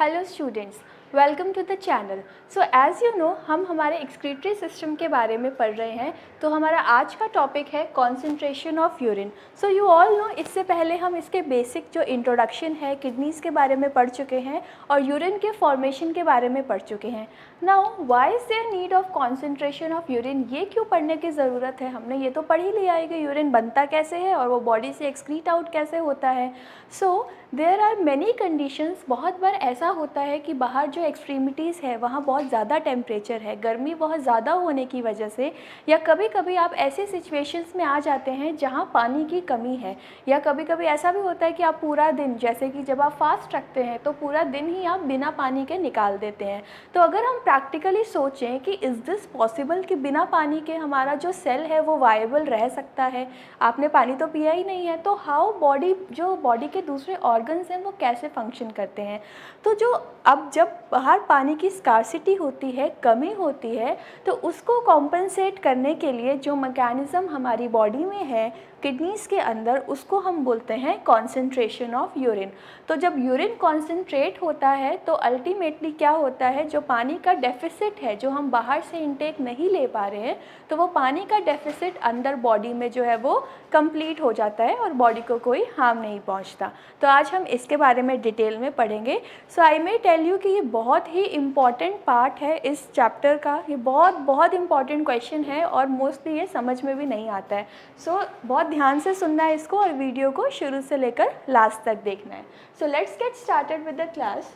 Hello students, welcome to the channel. So as you know हम हमारे excretory system के बारे में पढ़ रहे हैं। तो हमारा आज का टॉपिक है concentration of urine. So you all know, इससे पहले हम इसके बेसिक जो इंट्रोडक्शन है किडनीज़ के बारे में पढ़ चुके हैं और यूरिन के फॉर्मेशन के बारे में पढ़ चुके हैं। Now why is there need of concentration of urine, ये क्यों पढ़ने की ज़रूरत है? हमने ये तो पढ़ ही लिया है कि यूरिन बनता कैसे है और वो बॉडी से एक्सक्रीट आउट कैसे होता है। So there are many conditions. बहुत बार ऐसा होता है कि बाहर जो एक्सट्रीमिटीज़ है वहाँ बहुत ज़्यादा टेम्परेचर है, गर्मी बहुत ज़्यादा होने की वजह से, या कभी कभी आप ऐसे सिचुएशंस में आ जाते हैं जहाँ पानी की कमी है, या कभी कभी ऐसा भी होता है कि आप पूरा दिन, जैसे कि जब आप फास्ट रखते हैं तो पूरा दिन ही आप बिना पानी के निकाल देते हैं। तो अगर हम प्रैक्टिकली सोचें कि इज़ दिस पॉसिबल कि बिना पानी के हमारा जो सेल है वो वायबल रह सकता है, आपने पानी तो पिया ही नहीं है, तो हाउ बॉडी के दूसरे ऑर्गन्स हैं वो कैसे फंक्शन करते हैं? तो अब जब बाहर पानी की स्कार्सिटी होती है, कमी होती है, तो उसको कॉम्पनसेट करने के लिए जो मैकेनिज़्म हमारी बॉडी में है किडनीज़ के अंदर, उसको हम बोलते हैं कॉन्सेंट्रेशन ऑफ यूरिन। तो जब यूरिन कॉन्सेंट्रेट होता है तो अल्टीमेटली क्या होता है, जो पानी का डेफिसिट है, जो हम बाहर से इनटेक नहीं ले पा रहे हैं, तो वो पानी का डेफिसिट अंदर बॉडी में जो है वो कंप्लीट हो जाता है और बॉडी को कोई हार्म नहीं पहुंचता। तो आज हम इसके बारे में डिटेल में पढ़ेंगे। सो आई मे टेल यू कि ये बहुत ही इम्पॉर्टेंट पार्ट है इस चैप्टर का। ये बहुत इम्पॉर्टेंट क्वेश्चन है और मोस्टली ये समझ में भी नहीं आता है। सो बहुत ध्यान से सुनना है इसको और वीडियो को शुरू से लेकर लास्ट तक देखना है। So let's get started with the class.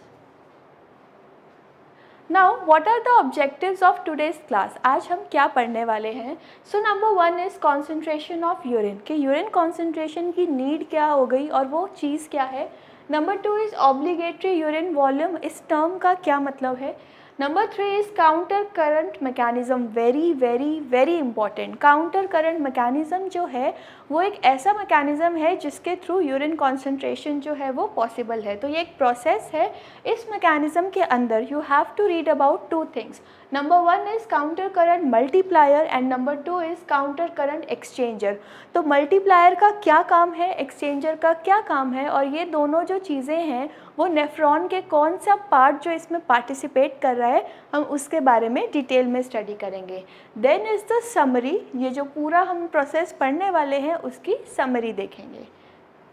Now what are the objectives of today's class? आज हम क्या पढ़ने वाले हैं? So number 1 is concentration of urine, कि यूरिन कॉन्सेंट्रेशन की नीड क्या हो गई और वो चीज़ क्या है। Number 2 is obligatory urine volume, इस टर्म का क्या मतलब है। Number 3 is counter current mechanism, very important. Counter current mechanism जो है वो एक ऐसा मैकेनिज़्म है जिसके थ्रू यूरिन कॉन्सेंट्रेशन जो है वो पॉसिबल है। तो ये एक प्रोसेस है। इस मैकेनिज़्म के अंदर you have to read about 2 things. Number 1 is counter current multiplier and number 2 is counter current exchanger. तो मल्टीप्लायर का क्या काम है, एक्सचेंजर का क्या काम है, और ये दोनों जो चीज़ें हैं वो नेफ्रॉन के कौन सा पार्ट जो इसमें पार्टिसिपेट कर रहा है, हम उसके बारे में डिटेल में स्टडी करेंगे। देन इज़ द समरी, ये जो पूरा हम प्रोसेस पढ़ने वाले हैं उसकी समरी देखेंगे।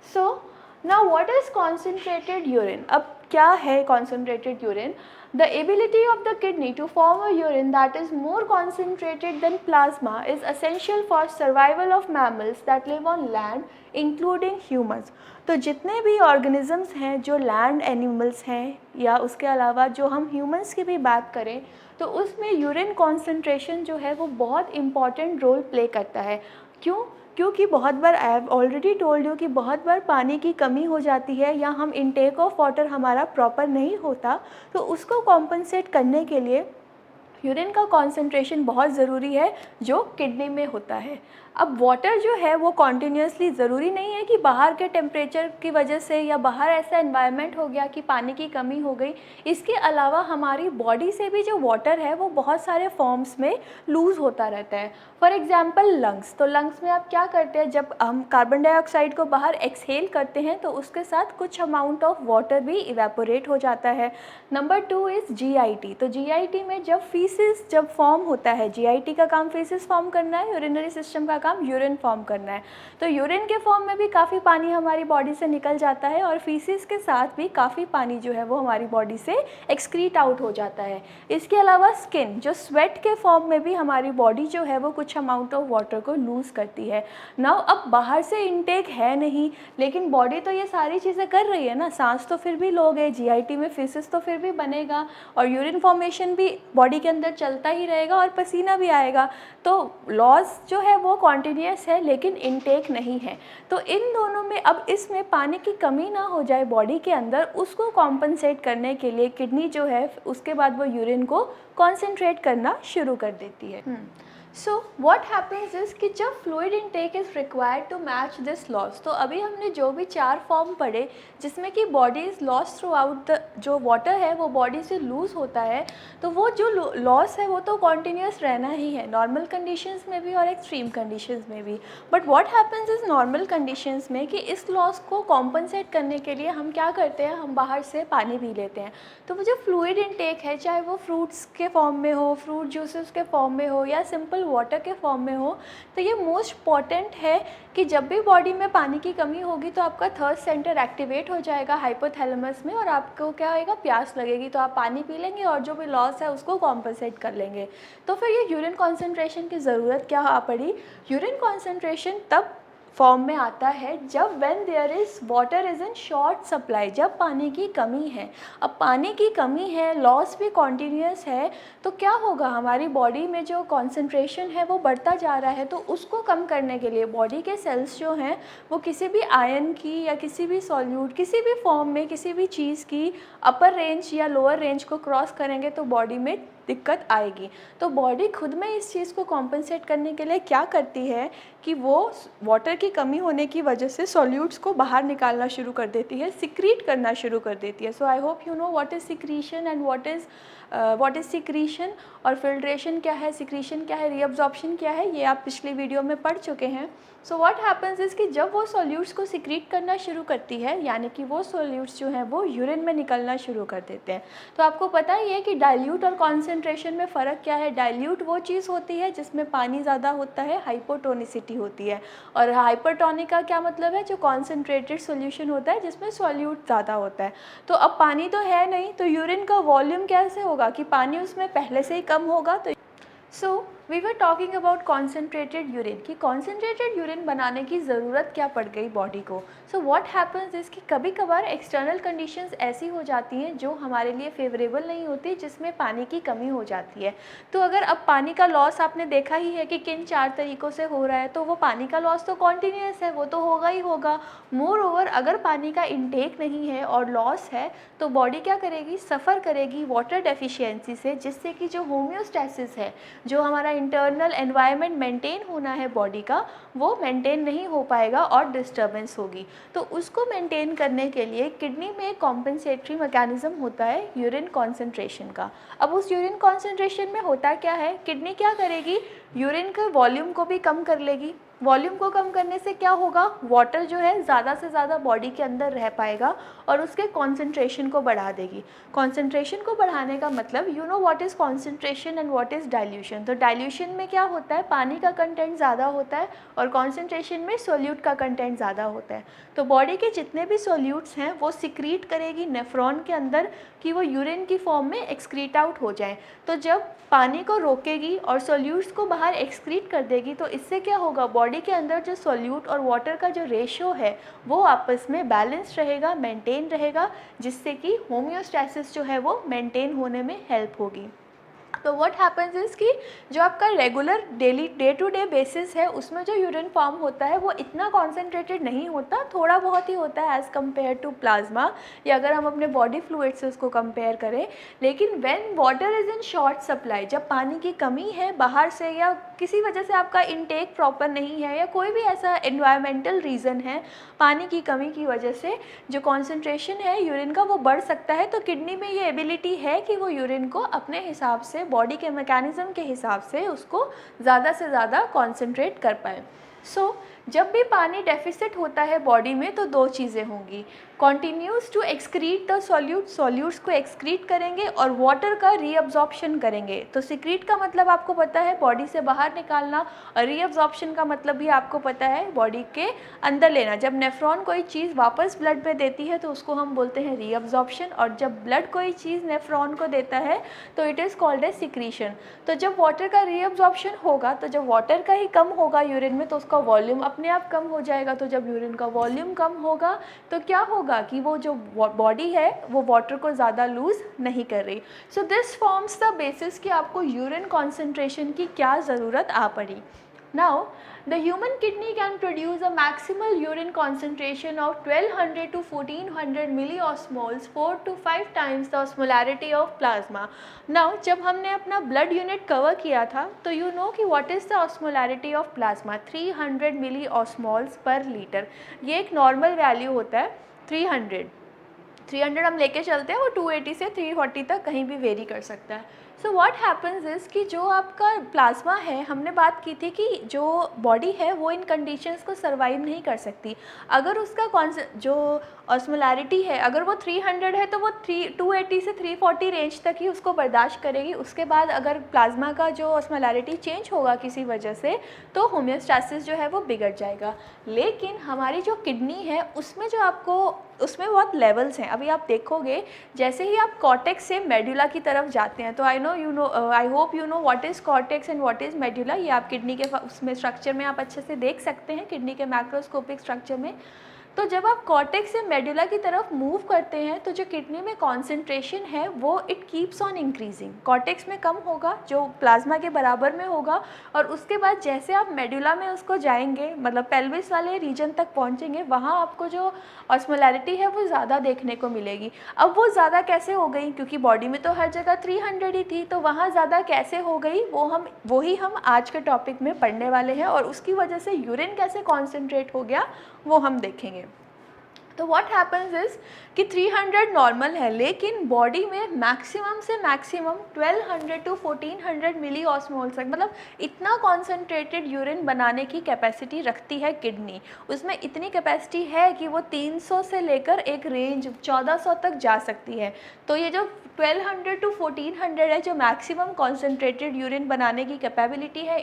सो now what is concentrated urine? अब क्या है concentrated urine? The ability of the kidney to form a urine that is more concentrated than plasma is essential for survival of mammals that live on land, including humans. तो जितने भी organisms हैं जो land animals हैं, या उसके अलावा जो हम ह्यूमंस की भी बात करें, तो उसमें यूरिन कॉन्सेंट्रेशन जो है वो बहुत इम्पॉर्टेंट रोल प्ले करता है। क्यों? क्योंकि बहुत बार I have already told you कि बहुत बार पानी की कमी हो जाती है या हम इनटेक ऑफ वाटर हमारा प्रॉपर नहीं होता, तो उसको कॉम्पनसेट करने के लिए यूरिन का कॉन्सेंट्रेशन बहुत ज़रूरी है जो किडनी में होता है। अब वाटर जो है वो कॉन्टीन्यूसली ज़रूरी नहीं है कि बाहर के टेम्परेचर की वजह से या बाहर ऐसा एनवायरनमेंट हो गया कि पानी की कमी हो गई। इसके अलावा हमारी बॉडी से भी जो वाटर है वो बहुत सारे फॉर्म्स में लूज़ होता रहता है। फॉर एग्जांपल लंग्स, तो लंग्स में आप क्या करते हैं, जब हम कार्बन डाइऑक्साइड को बाहर एक्सहेल करते हैं तो उसके साथ कुछ अमाउंट ऑफ वाटर भी इवेपोरेट हो जाता है। Number 2 is GIT। तो GIT में जब फीसिस जब फॉर्म होता है, GIT का काम फीसिस फॉर्म करना है, यूरिनरी सिस्टम का काम यूरिन फॉर्म करना है। तो यूरिन के फॉर्म में भी काफ़ी पानी हमारी बॉडी से निकल जाता है और फीसिस के साथ भी काफ़ी पानी जो है वो हमारी बॉडी से एक्सक्रीट आउट हो जाता है। इसके अलावा स्किन, जो स्वेट के फॉर्म में भी हमारी बॉडी जो है वो कुछ अमाउंट ऑफ वाटर को लूज़ करती है। नाउ अब बाहर से इनटेक है नहीं, लेकिन बॉडी तो ये सारी चीज़ें कर रही है ना, सांस तो फिर भी लोगे, GIT में फीसिस तो फिर भी बनेगा और यूरिन फॉर्मेशन भी बॉडी के अंदर चलता ही रहेगा और पसीना भी आएगा। तो लॉस जो है वो कॉन्टीन्यूस है लेकिन इनटेक नहीं है। तो इन दोनों में अब इसमें पानी की कमी ना हो जाए बॉडी के अंदर, उसको कॉम्पनसेट करने के लिए किडनी जो है उसके बाद वो यूरिन को कॉन्सेंट्रेट करना शुरू कर देती है। सो व्हाट हैपन्स इज़ कि जब fluid intake is required to match this loss, तो अभी हमने जो भी 4 फॉर्म पढ़े जिसमें कि body is loss through out the, जो वाटर है वो बॉडी से लूज़ होता है, तो वो जो लॉस है वो तो कॉन्टीन्यूस रहना ही है नॉर्मल कंडीशंस में भी और एक्सट्रीम कंडीशंस में भी। But what happens is normal conditions में कि इस लॉस को कॉम्पनसेट करने के लिए हम क्या करते हैं, हम बाहर से पानी पी लेते हैं। तो वो जो फ्लूइड इनटेक है, चाहे वो फ्रूट्स के फॉर्म में हो, फ्रूट जूसेस के फॉर्म में हो या सिंपल वाटर के फॉर्म में हो, तो ये मोस्ट इम्पॉर्टेंट है कि जब भी बॉडी में पानी की कमी होगी तो आपका थर्स्ट सेंटर एक्टिवेट हो जाएगा हाइपोथैलेमस में और आपको क्या होएगा, प्यास लगेगी, तो आप पानी पी लेंगे और जो भी लॉस है उसको कॉम्पनसेट कर लेंगे। तो फिर ये यूरिन कॉन्सेंट्रेशन की ज़रूरत क्या आ पड़ी। यूरिन कॉन्सेंट्रेशन तब फॉर्म में आता है जब when there is water is in short supply, जब पानी की कमी है। अब पानी की कमी है, लॉस भी कॉन्टीन्यूस है, तो क्या होगा, हमारी बॉडी में जो कॉन्सेंट्रेशन है वो बढ़ता जा रहा है, तो उसको कम करने के लिए बॉडी के सेल्स जो हैं वो किसी भी आयन की या किसी भी सॉल्यूट, किसी भी फॉर्म में किसी भी चीज़ की अपर रेंज या लोअर रेंज को क्रॉस करेंगे तो बॉडी में दिक्कत आएगी। तो बॉडी खुद में इस चीज़ को कॉम्पनसेट करने के लिए क्या करती है कि वो वाटर की कमी होने की वजह से सॉल्यूट्स को बाहर निकालना शुरू कर देती है, सिक्रीट करना शुरू कर देती है। So I hope you know what is secretion and what is secretion, और फिल्ट्रेशन क्या है, सिक्रीशन क्या है, रीअब्जॉर्प्शन क्या है, ये आप पिछली वीडियो में पढ़ चुके हैं। सो व्हाट हैपन्स इज़ कि जब वो सॉल्यूट्स को सिक्रीट करना शुरू करती है, यानी कि वो सॉल्यूट्स जो हैं वो यूरिन में निकलना शुरू कर देते हैं। तो आपको पता ही है कि डाइल्यूट और कॉन्सेंट्रेशन में फ़र्क क्या है। डाइल्यूट वो चीज़ होती है जिसमें पानी ज़्यादा होता है, हाइपोटोनिसिटी होती है, और हाइपरटोनिक का क्या मतलब है, जो कॉन्सेंट्रेटेड सॉल्यूशन होता है जिसमें सॉल्यूट ज़्यादा होता है। तो अब पानी तो है नहीं, तो यूरिन का वॉल्यूम कैसे होगा कि पानी उसमें पहले से ही कम होगा। तो so we were talking about concentrated urine, कि कॉन्सेंट्रेटेड यूरिन बनाने की ज़रूरत क्या पड़ गई बॉडी को। सो व्हाट हैपन्स इज़ कि कभी कभार एक्सटर्नल कंडीशंस ऐसी हो जाती हैं जो हमारे लिए फेवरेबल नहीं होती, जिसमें पानी की कमी हो जाती है। तो अगर अब पानी का लॉस आपने देखा ही है कि किन 4 तरीक़ों से हो रहा है, तो वो पानी का लॉस तो कॉन्टीन्यूस है, वो तो होगा ही होगा। मोर ओवर अगर पानी का इंटेक नहीं है और लॉस है, तो बॉडी क्या करेगी, सफ़र करेगी वाटर डेफिशिएंसी से, जिससे कि जो होम्योस्टैसिस है, जो हमारा इंटरनल एनवायरनमेंट मेंटेन होना है बॉडी का, वो मेंटेन नहीं हो पाएगा और डिस्टर्बेंस होगी। तो उसको मेंटेन करने के लिए किडनी में एक कॉम्पेंसेटरी मैकेनिज़्म होता है यूरिन कॉन्सेंट्रेशन का। अब उस यूरिन कॉन्सेंट्रेशन में होता क्या है, किडनी क्या करेगी, यूरिन के वॉल्यूम को भी कम कर लेगी। वॉल्यूम को कम करने से क्या होगा, वाटर जो है ज़्यादा से ज़्यादा बॉडी के अंदर रह पाएगा और उसके कॉन्सेंट्रेशन को बढ़ा देगी। कॉन्सेंट्रेशन को बढ़ाने का मतलब, you know what is concentration and what is dilution. तो डाइल्यूशन में क्या होता है, पानी का कंटेंट ज़्यादा होता है और कॉन्सेंट्रेशन में सोल्यूट का कंटेंट ज़्यादा होता है। तो बॉडी के जितने भी सोल्यूट्स हैं वो सिक्रीट करेगी नेफ्रॉन के अंदर कि वो यूरिन की फॉर्म में एक्सक्रीट आउट हो जाए। तो जब पानी को रोकेगी और सोल्यूट्स को बाहर एक्सक्रीट कर देगी, तो इससे क्या होगा, बॉडी के अंदर जो सोल्यूट और वाटर का जो रेशियो है वो आपस में बैलेंस रहेगा, मेंटेन रहेगा, जिससे कि होम्योस्टैसिस जो है वो मेंटेन होने में हेल्प होगी। तो व्हाट हैपन्स इज़ कि जो आपका regular daily day to day basis है उसमें जो यूरिन फॉर्म होता है वो इतना कॉन्सेंट्रेटेड नहीं होता, थोड़ा बहुत ही होता है एज़ कम्पेयर टू प्लाज्मा, या अगर हम अपने बॉडी फ्लूइड से उसको कंपेयर करें। लेकिन when water is in short supply, जब पानी की कमी है बाहर से या किसी वजह से आपका इनटेक प्रॉपर नहीं है या कोई भी ऐसा एनवायरमेंटल रीज़न है, पानी की कमी की वजह से जो कॉन्सेंट्रेशन है यूरिन का वो बढ़ सकता है। तो किडनी में ये एबिलिटी है कि वो यूरिन को अपने हिसाब से, बॉडी के मैकेनिज़्म के हिसाब से उसको ज़्यादा से ज़्यादा कॉन्सेंट्रेट कर पाए। सो जब भी पानी डेफिसिट होता है बॉडी में तो 2 चीज़ें होंगी, continues to excrete the solute, solutes को एक्सक्रीट करेंगे और वाटर का रीअब्जॉर्प्शन करेंगे। तो सिक्रीट का मतलब आपको पता है बॉडी से बाहर निकालना, और रीअब्जॉर्प्शन का मतलब भी आपको पता है बॉडी के अंदर लेना। जब नेफ्रॉन कोई चीज़ वापस ब्लड में देती है तो उसको हम बोलते हैं रीअब्जॉर्प्शन, और जब ब्लड कोई चीज़ नेफ्रॉन को देता है तो it is called a secretion. तो जब वाटर का रीअब्जॉर्प्शन होगा, तो जब वाटर का ही कम होगा यूरिन में तो उसका वॉल्यूम अपने आप कम हो जाएगा। तो जब यूरिन का वॉल्यूम कम होगा तो क्या होगा कि वो जो बॉडी है वो वाटर को ज़्यादा लूज़ नहीं कर रही। So this forms the basis कि आपको यूरिन कॉन्सेंट्रेशन की क्या ज़रूरत आ पड़ी। Now, the human kidney can produce a maximal urine concentration of 1200 to 1400 milliosmoles, 4 to 5 times the osmolarity of plasma. Now, जब हमने अपना blood unit cover किया था, तो you know कि what is the osmolarity of plasma? 300 milliosmoles per liter. ये एक normal value होता है 300 हम लेके चलते हैं, वो 280 से 340 तक कहीं भी वेरी कर सकता है. सो व्हाट हैपन्स इज़ कि जो आपका प्लाज्मा है, हमने बात की थी कि जो बॉडी है वो इन कंडीशंस को सर्वाइव नहीं कर सकती. अगर उसका जो ऑस्मोलैरिटी है, अगर वो 300 है तो वो 280 से 340 रेंज तक ही उसको बर्दाश्त करेगी. उसके बाद अगर प्लाज्मा का जो ऑस्मोलैरिटी चेंज होगा किसी वजह से, तो होम्योस्टैसिस जो है वो बिगड़ जाएगा. लेकिन हमारी जो किडनी है उसमें बहुत लेवल्स हैं. अभी आप देखोगे जैसे ही आप कॉर्टेक्स से मेडुला की तरफ जाते हैं, तो I hope you know what is cortex and what is medulla. ये आप किडनी के उसमें स्ट्रक्चर में आप अच्छे से देख सकते हैं, किडनी के मैक्रोस्कोपिक स्ट्रक्चर में. तो जब आप कॉर्टेक्स से मेडुला की तरफ मूव करते हैं, तो जो किडनी में कॉन्सेंट्रेशन है वो it keeps on increasing. Cortex में कम होगा, जो प्लाज्मा के बराबर में होगा, और उसके बाद जैसे आप मेडुला में उसको जाएंगे, मतलब पेल्विस वाले रीजन तक पहुंचेंगे, वहाँ आपको जो ऑस्मोलैरिटी है वो ज़्यादा देखने को मिलेगी. अब वो ज़्यादा कैसे हो गई, क्योंकि बॉडी में तो हर जगह 300 ही थी, तो वहाँ ज़्यादा कैसे हो गई वही हम आज के टॉपिक में पढ़ने वाले हैं. और उसकी वजह से यूरिन कैसे कॉन्सेंट्रेट हो गया वो हम देखेंगे. तो व्हाट हैपन्स इज़ कि 300 नॉर्मल है, लेकिन बॉडी में मैक्सिमम से मैक्सिमम 1200 टू 1400 मिली ऑस्मोल्स तक, मतलब इतना कॉन्सेंट्रेटेड यूरिन बनाने की कैपेसिटी रखती है किडनी. उसमें इतनी कैपेसिटी है कि वो 300 से लेकर एक रेंज 1400 तक जा सकती है. तो ये जो 1200 टू 1400 है, जो मैक्सिमम कॉन्सेंट्रेटेड यूरिन बनाने की कैपेबिलिटी है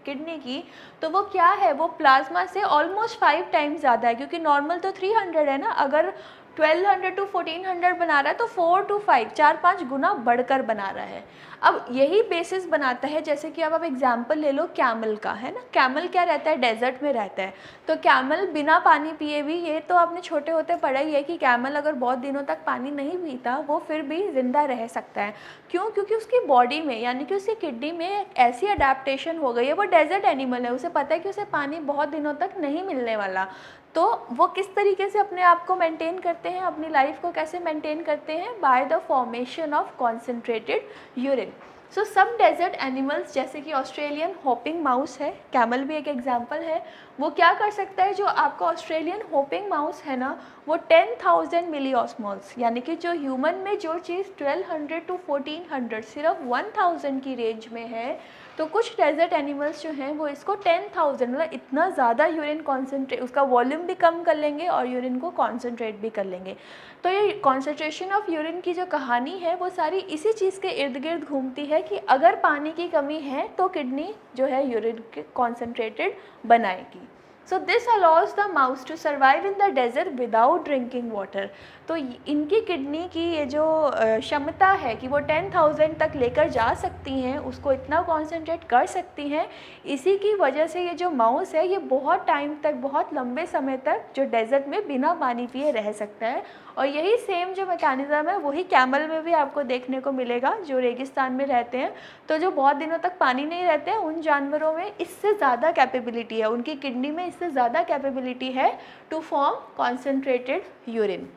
किडनी की, तो वो क्या है, वो प्लाज्मा से ऑलमोस्ट 5 टाइम्स ज़्यादा है. क्योंकि नॉर्मल तो 300 है ना, अगर 1200 टू 1400 बना रहा है तो 4 टू 5 4-5 गुना बढ़कर बना रहा है. अब यही बेसिस बनाता है, जैसे कि अब आप एग्जांपल ले लो कैमल का, है ना. कैमल क्या रहता है, डेजर्ट में रहता है. तो कैमल बिना पानी पिए भी, ये तो आपने छोटे होते पढ़ा ही है कि कैमल अगर बहुत दिनों तक पानी नहीं पीता वो फिर भी ज़िंदा रह सकता है. क्यों? क्योंकि उसकी बॉडी में, यानी कि उसकी किडनी में ऐसी अडेप्टेशन हो गई है. वो डेजर्ट एनिमल है, उसे पता है कि उसे पानी बहुत दिनों तक नहीं मिलने वाला. तो वो किस तरीके से अपने आप को मेंटेन करते हैं, अपनी लाइफ को कैसे मेंटेन करते हैं, by the formation of concentrated urine. So some desert animals, जैसे कि ऑस्ट्रेलियन होपिंग माउस है, कैमल भी एक एग्जांपल है, वो क्या कर सकता है, जो आपका ऑस्ट्रेलियन होपिंग माउस है ना, वो 10,000 मिली ऑस्मोल्स, यानी कि जो ह्यूमन में जो चीज़ 1200 टू 1400 सिर्फ 1000 की रेंज में है, तो कुछ डेजर्ट एनिमल्स जो हैं वो इसको 10,000, मतलब इतना ज़्यादा यूरिन कॉन्सेंट्रेट, उसका वॉल्यूम भी कम कर लेंगे और यूरिन को कॉन्सेंट्रेट भी कर लेंगे. तो ये कॉन्सेंट्रेशन ऑफ यूरिन की जो कहानी है वो सारी इसी चीज़ के इर्द गिर्द घूमती है कि अगर पानी की कमी है तो किडनी जो है यूरिन कॉन्सेंट्रेटेड बनाएगी. So this allows the mouse to survive in the desert without drinking water. तो इनकी किडनी की ये जो क्षमता है कि वो 10,000 तक लेकर जा सकती हैं, उसको इतना कॉन्सेंट्रेट कर सकती हैं, इसी की वजह से ये जो माउस है ये बहुत टाइम तक, बहुत लंबे समय तक जो डेजर्ट में बिना पानी पिए रह सकता है. और यही सेम जो मैकेनिज़्म है वही कैमल में भी आपको देखने को मिलेगा, जो रेगिस्तान में रहते हैं. तो जो बहुत दिनों तक पानी नहीं रहते हैं, उन जानवरों में इससे ज़्यादा कैपेबिलिटी है, उनकी किडनी में इससे ज़्यादा कैपेबिलिटी है to form concentrated urine.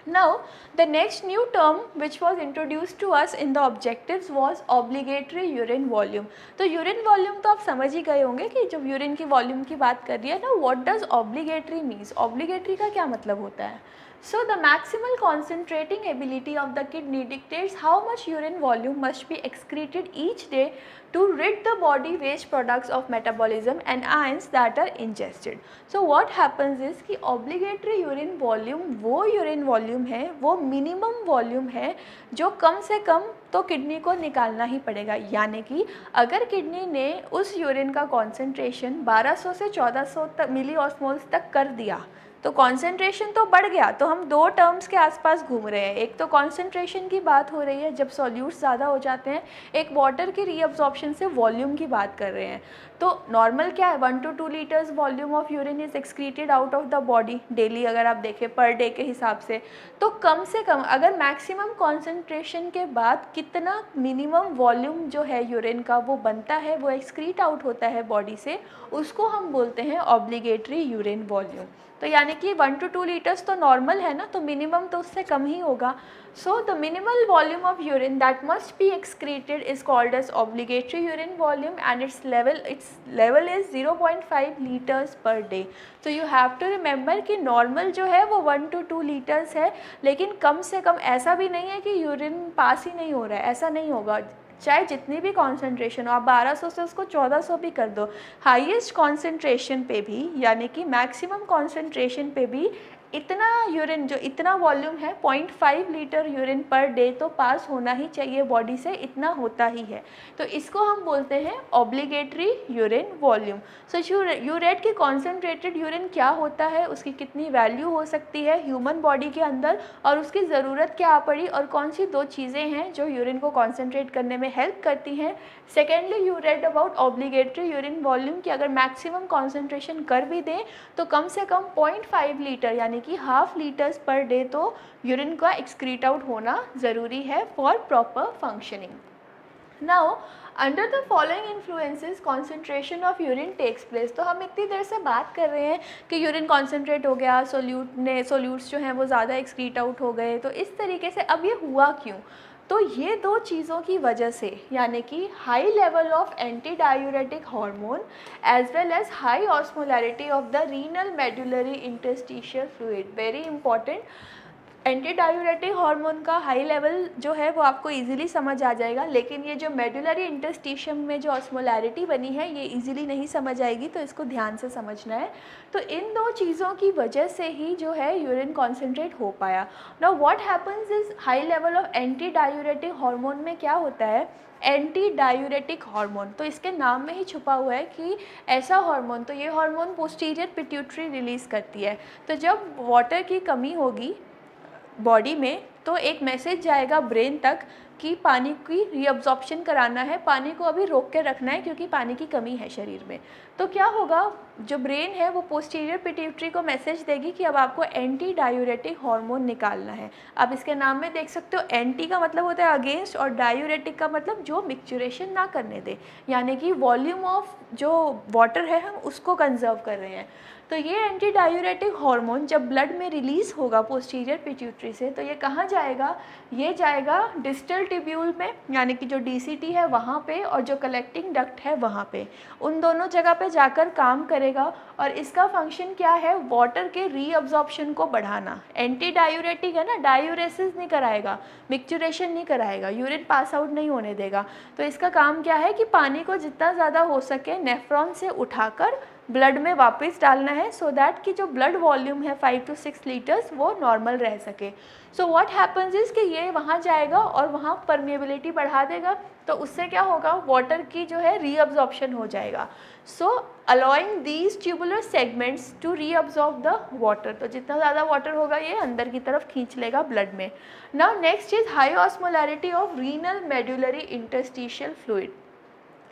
Now, the next new term which was introduced to us in the objectives was obligatory urine volume. तो urine volume तो आप समझ ही गए होंगे कि जब urine की volume की बात कर रही है ना, what does obligatory means? Obligatory का क्या मतलब होता है? So the maximal concentrating ability of the kidney dictates how much urine volume must be excreted each day to rid the body waste products of metabolism and ions that are ingested. So what happens is कि obligatory urine volume वो urine volume है, वो minimum volume है जो कम से कम तो kidney को निकालना ही पड़ेगा. यानी कि अगर किडनी ने उस यूरिन का कॉन्सेंट्रेशन 1200 से 1400 तक मिली ऑस्मोल्स तक कर दिया, तो कॉन्सेंट्रेशन तो बढ़ गया, तो हम दो टर्म्स के आसपास घूम रहे हैं। एक तो कॉन्सेंट्रेशन की बात हो रही है जब सॉल्यूट्स ज़्यादा हो जाते हैं, एक वाटर की रीअब्जॉर्प्शन से वॉल्यूम की बात कर रहे हैं। तो नॉर्मल क्या है, 1 to 2 litres volume of urine is excreted out of the body daily, अगर आप देखें पर डे के हिसाब से। तो कम से कम अगर मैक्सिमम कॉन्सेंट्रेशन के बाद कितना मिनिमम वॉल्यूम जो है यूरिन का वो बनता है, वो एक्सक्रीट आउट होता है बॉडी से, उसको हम बोलते हैं ऑब्लिगेटरी यूरिन वॉल्यूम। तो यानी कि 1 to 2 लीटर्स तो नॉर्मल है ना, तो मिनिमम तो उससे कम ही होगा। So the minimal volume of urine that must be excreted is called as obligatory urine volume and its level is 0.5 litres per day. तो यू हैव टू रिमेंबर कि नॉर्मल जो है वो 1 to 2 लीटर्स है, लेकिन कम से कम ऐसा भी नहीं है कि यूरिन पास ही नहीं हो रहा है, ऐसा नहीं होगा। चाहे जितनी भी कॉन्सेंट्रेशन हो, आप 1200 से उसको 1400 भी कर दो, हाईएस्ट कॉन्सेंट्रेशन पे भी यानी कि मैक्सिमम कॉन्सेंट्रेशन पे भी इतना यूरिन, जो इतना वॉल्यूम है 0.5 लीटर यूरिन पर डे तो पास होना ही चाहिए बॉडी से, इतना होता ही है। तो इसको हम बोलते हैं ऑब्लिगेटरी यूरिन वॉल्यूम। सो यूरेट की कॉन्सेंट्रेटेड यूरिन क्या होता है, उसकी कितनी वैल्यू हो सकती है ह्यूमन बॉडी के अंदर, और उसकी ज़रूरत क्या पड़ी, और कौन सी दो चीज़ें हैं जो यूरिन को कॉन्सेंट्रेट करने में हेल्प करती हैं। Secondly you read about obligatory urine volume कि अगर मैक्सिमम कॉन्सेंट्रेशन कर भी दें तो कम से कम 0.5 लीटर यानी कि हाफ लीटर्स पर डे तो यूरिन का एक्सक्रीट आउट होना ज़रूरी है for proper functioning. Now under the following influences concentration of urine takes place. तो हम इतनी देर से बात कर रहे हैं कि यूरिन कॉन्सेंट्रेट हो गया, सोल्यूट्स जो हैं वो ज़्यादा एक्सक्रीट आउट हो गए, तो इस तरीके से अब ये हुआ क्यों। तो ये दो चीज़ों की वजह से, यानी कि high level of anti diuretic hormone as well as high osmolarity of the renal medullary interstitial fluid, very important. Anti diuretic hormone का हाई लेवल जो है वो आपको इजीली समझ आ जाएगा, लेकिन ये जो मेडुलरी इंटरस्टिशियम में जो ऑस्मोलैरिटी बनी है ये इजीली नहीं समझ आएगी, तो इसको ध्यान से समझना है। तो इन दो चीज़ों की वजह से ही जो है यूरिन कॉन्सेंट्रेट हो पाया। Now what happens is high level of anti diuretic hormone में क्या होता है, एंटी डायूरेटिक हार्मोन, तो इसके नाम में ही छुपा हुआ है कि ऐसा हार्मोन, तो ये हार्मोन पोस्टीरियर पिट्यूटरी रिलीज़ करती है। तो जब वाटर की कमी होगी बॉडी में तो एक मैसेज जाएगा ब्रेन तक कि पानी की रीअब्जॉर्प्शन कराना है, पानी को अभी रोक के रखना है क्योंकि पानी की कमी है शरीर में। तो क्या होगा, जो ब्रेन है वो पोस्टीरियर पिट्यूटरी को मैसेज देगी कि अब आपको एंटी डायूरेटिक हार्मोन निकालना है। अब इसके नाम में देख सकते हो, एंटी का मतलब होता है अगेंस्ट और डायूरेटिक का मतलब जो मिक्सचुरेशन ना करने दे, यानी कि वॉल्यूम ऑफ जो वाटर है हम उसको कंजर्व कर रहे हैं। तो ये एंटी डायूरेटिक हार्मोन जब ब्लड में रिलीज़ होगा पोस्टीरियर पिट्यूटरी से, तो ये कहाँ जाएगा, ये जाएगा डिस्टल ट्यूब्यूल में, यानी कि जो डीसीटी है वहाँ पे और जो कलेक्टिंग डक्ट है वहाँ पे, उन दोनों जगह पे जाकर काम करेगा। और इसका फंक्शन क्या है, वाटर के रीअब्जॉर्प्शन को बढ़ाना। एंटी डायूरेटिक है ना, डायूरेसिस नहीं कराएगा, मिक्सचुरेशन नहीं कराएगा, यूरिन पास आउट नहीं होने देगा। तो इसका काम क्या है कि पानी को जितना ज़्यादा हो सके नेफ्रॉन से उठाकर ब्लड में वापस डालना है, सो दैट कि जो ब्लड वॉल्यूम है 5 to 6 लीटर्स वो नॉर्मल रह सके। सो व्हाट हैपन्स इज कि ये वहाँ जाएगा और वहाँ परमिएबिलिटी बढ़ा देगा, तो उससे क्या होगा, वाटर की जो है रीअब्जॉर्प्शन हो जाएगा। So allowing these tubular segments to reabsorb the water, तो जितना ज़्यादा वाटर होगा ये अंदर की तरफ खींच लेगा ब्लड में। Now next is high osmolarity of renal medullary interstitial fluid.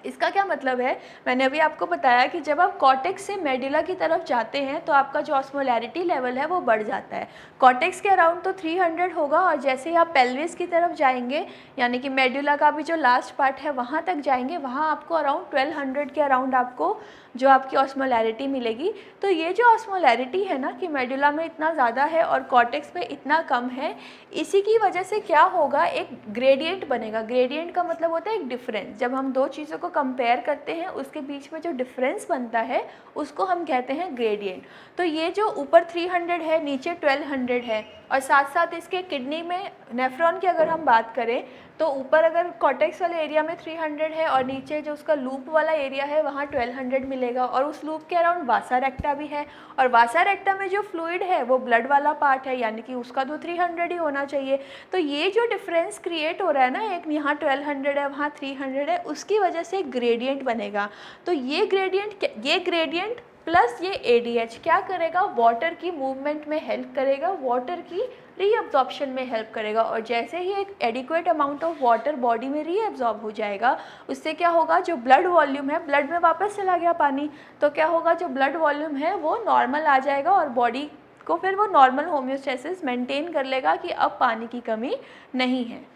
इसका क्या मतलब है, मैंने अभी आपको बताया कि जब आप कॉर्टेक्स से मेडुला की तरफ जाते हैं तो आपका जो ऑस्मोलैरिटी लेवल है वो बढ़ जाता है। कॉर्टेक्स के अराउंड तो 300 होगा, और जैसे ही आप पेल्विस की तरफ जाएंगे, यानी कि मेडुला का भी जो लास्ट पार्ट है वहाँ तक जाएंगे, वहाँ आपको अराउंड 1200 के अराउंड आपको जो आपकी ऑस्मोलैरिटी मिलेगी। तो ये जो ऑस्मोलैरिटी है ना कि मेडुला में इतना ज़्यादा है और कॉर्टेक्स में इतना कम है, इसी की वजह से क्या होगा, एक ग्रेडियंट बनेगा। ग्रेडियंट का मतलब होता है एक डिफरेंस। जब हम दो चीज़ों को कंपेयर करते हैं उसके बीच में जो डिफरेंस बनता है उसको हम कहते हैं ग्रेडियंट। तो ये जो ऊपर 300 है, नीचे 1200 है, और साथ साथ इसके किडनी में नेफ्रॉन की अगर हम बात करें तो ऊपर अगर कॉर्टेक्स वाले एरिया में 300 है और नीचे जो उसका लूप वाला एरिया है वहाँ 1200 मिलेगा, और उस लूप के अराउंड वासा रेक्टा भी है, और वासा रेक्टा में जो फ्लूइड है वो ब्लड वाला पार्ट है, यानी कि उसका तो 300 ही होना चाहिए। तो ये जो डिफरेंस क्रिएट हो रहा है ना, एक यहाँ 1200 है वहाँ 300 है, उसकी वजह से ग्रेडियंट बनेगा। तो ये ग्रेडियंट प्लस ये ADH क्या करेगा, वाटर की मूवमेंट में हेल्प करेगा, वाटर की रीअब्जॉर्प्शन में हेल्प करेगा। और जैसे ही एक adequate amount of water body में रीअब्जॉर्ब हो जाएगा, उससे क्या होगा, जो ब्लड वॉल्यूम है, ब्लड में वापस चला गया पानी, तो क्या होगा, जो ब्लड वॉल्यूम है वो नॉर्मल आ जाएगा और बॉडी को फिर वो नॉर्मल होम्योस्टेसिस मेंटेन कर लेगा कि अब पानी की कमी नहीं है।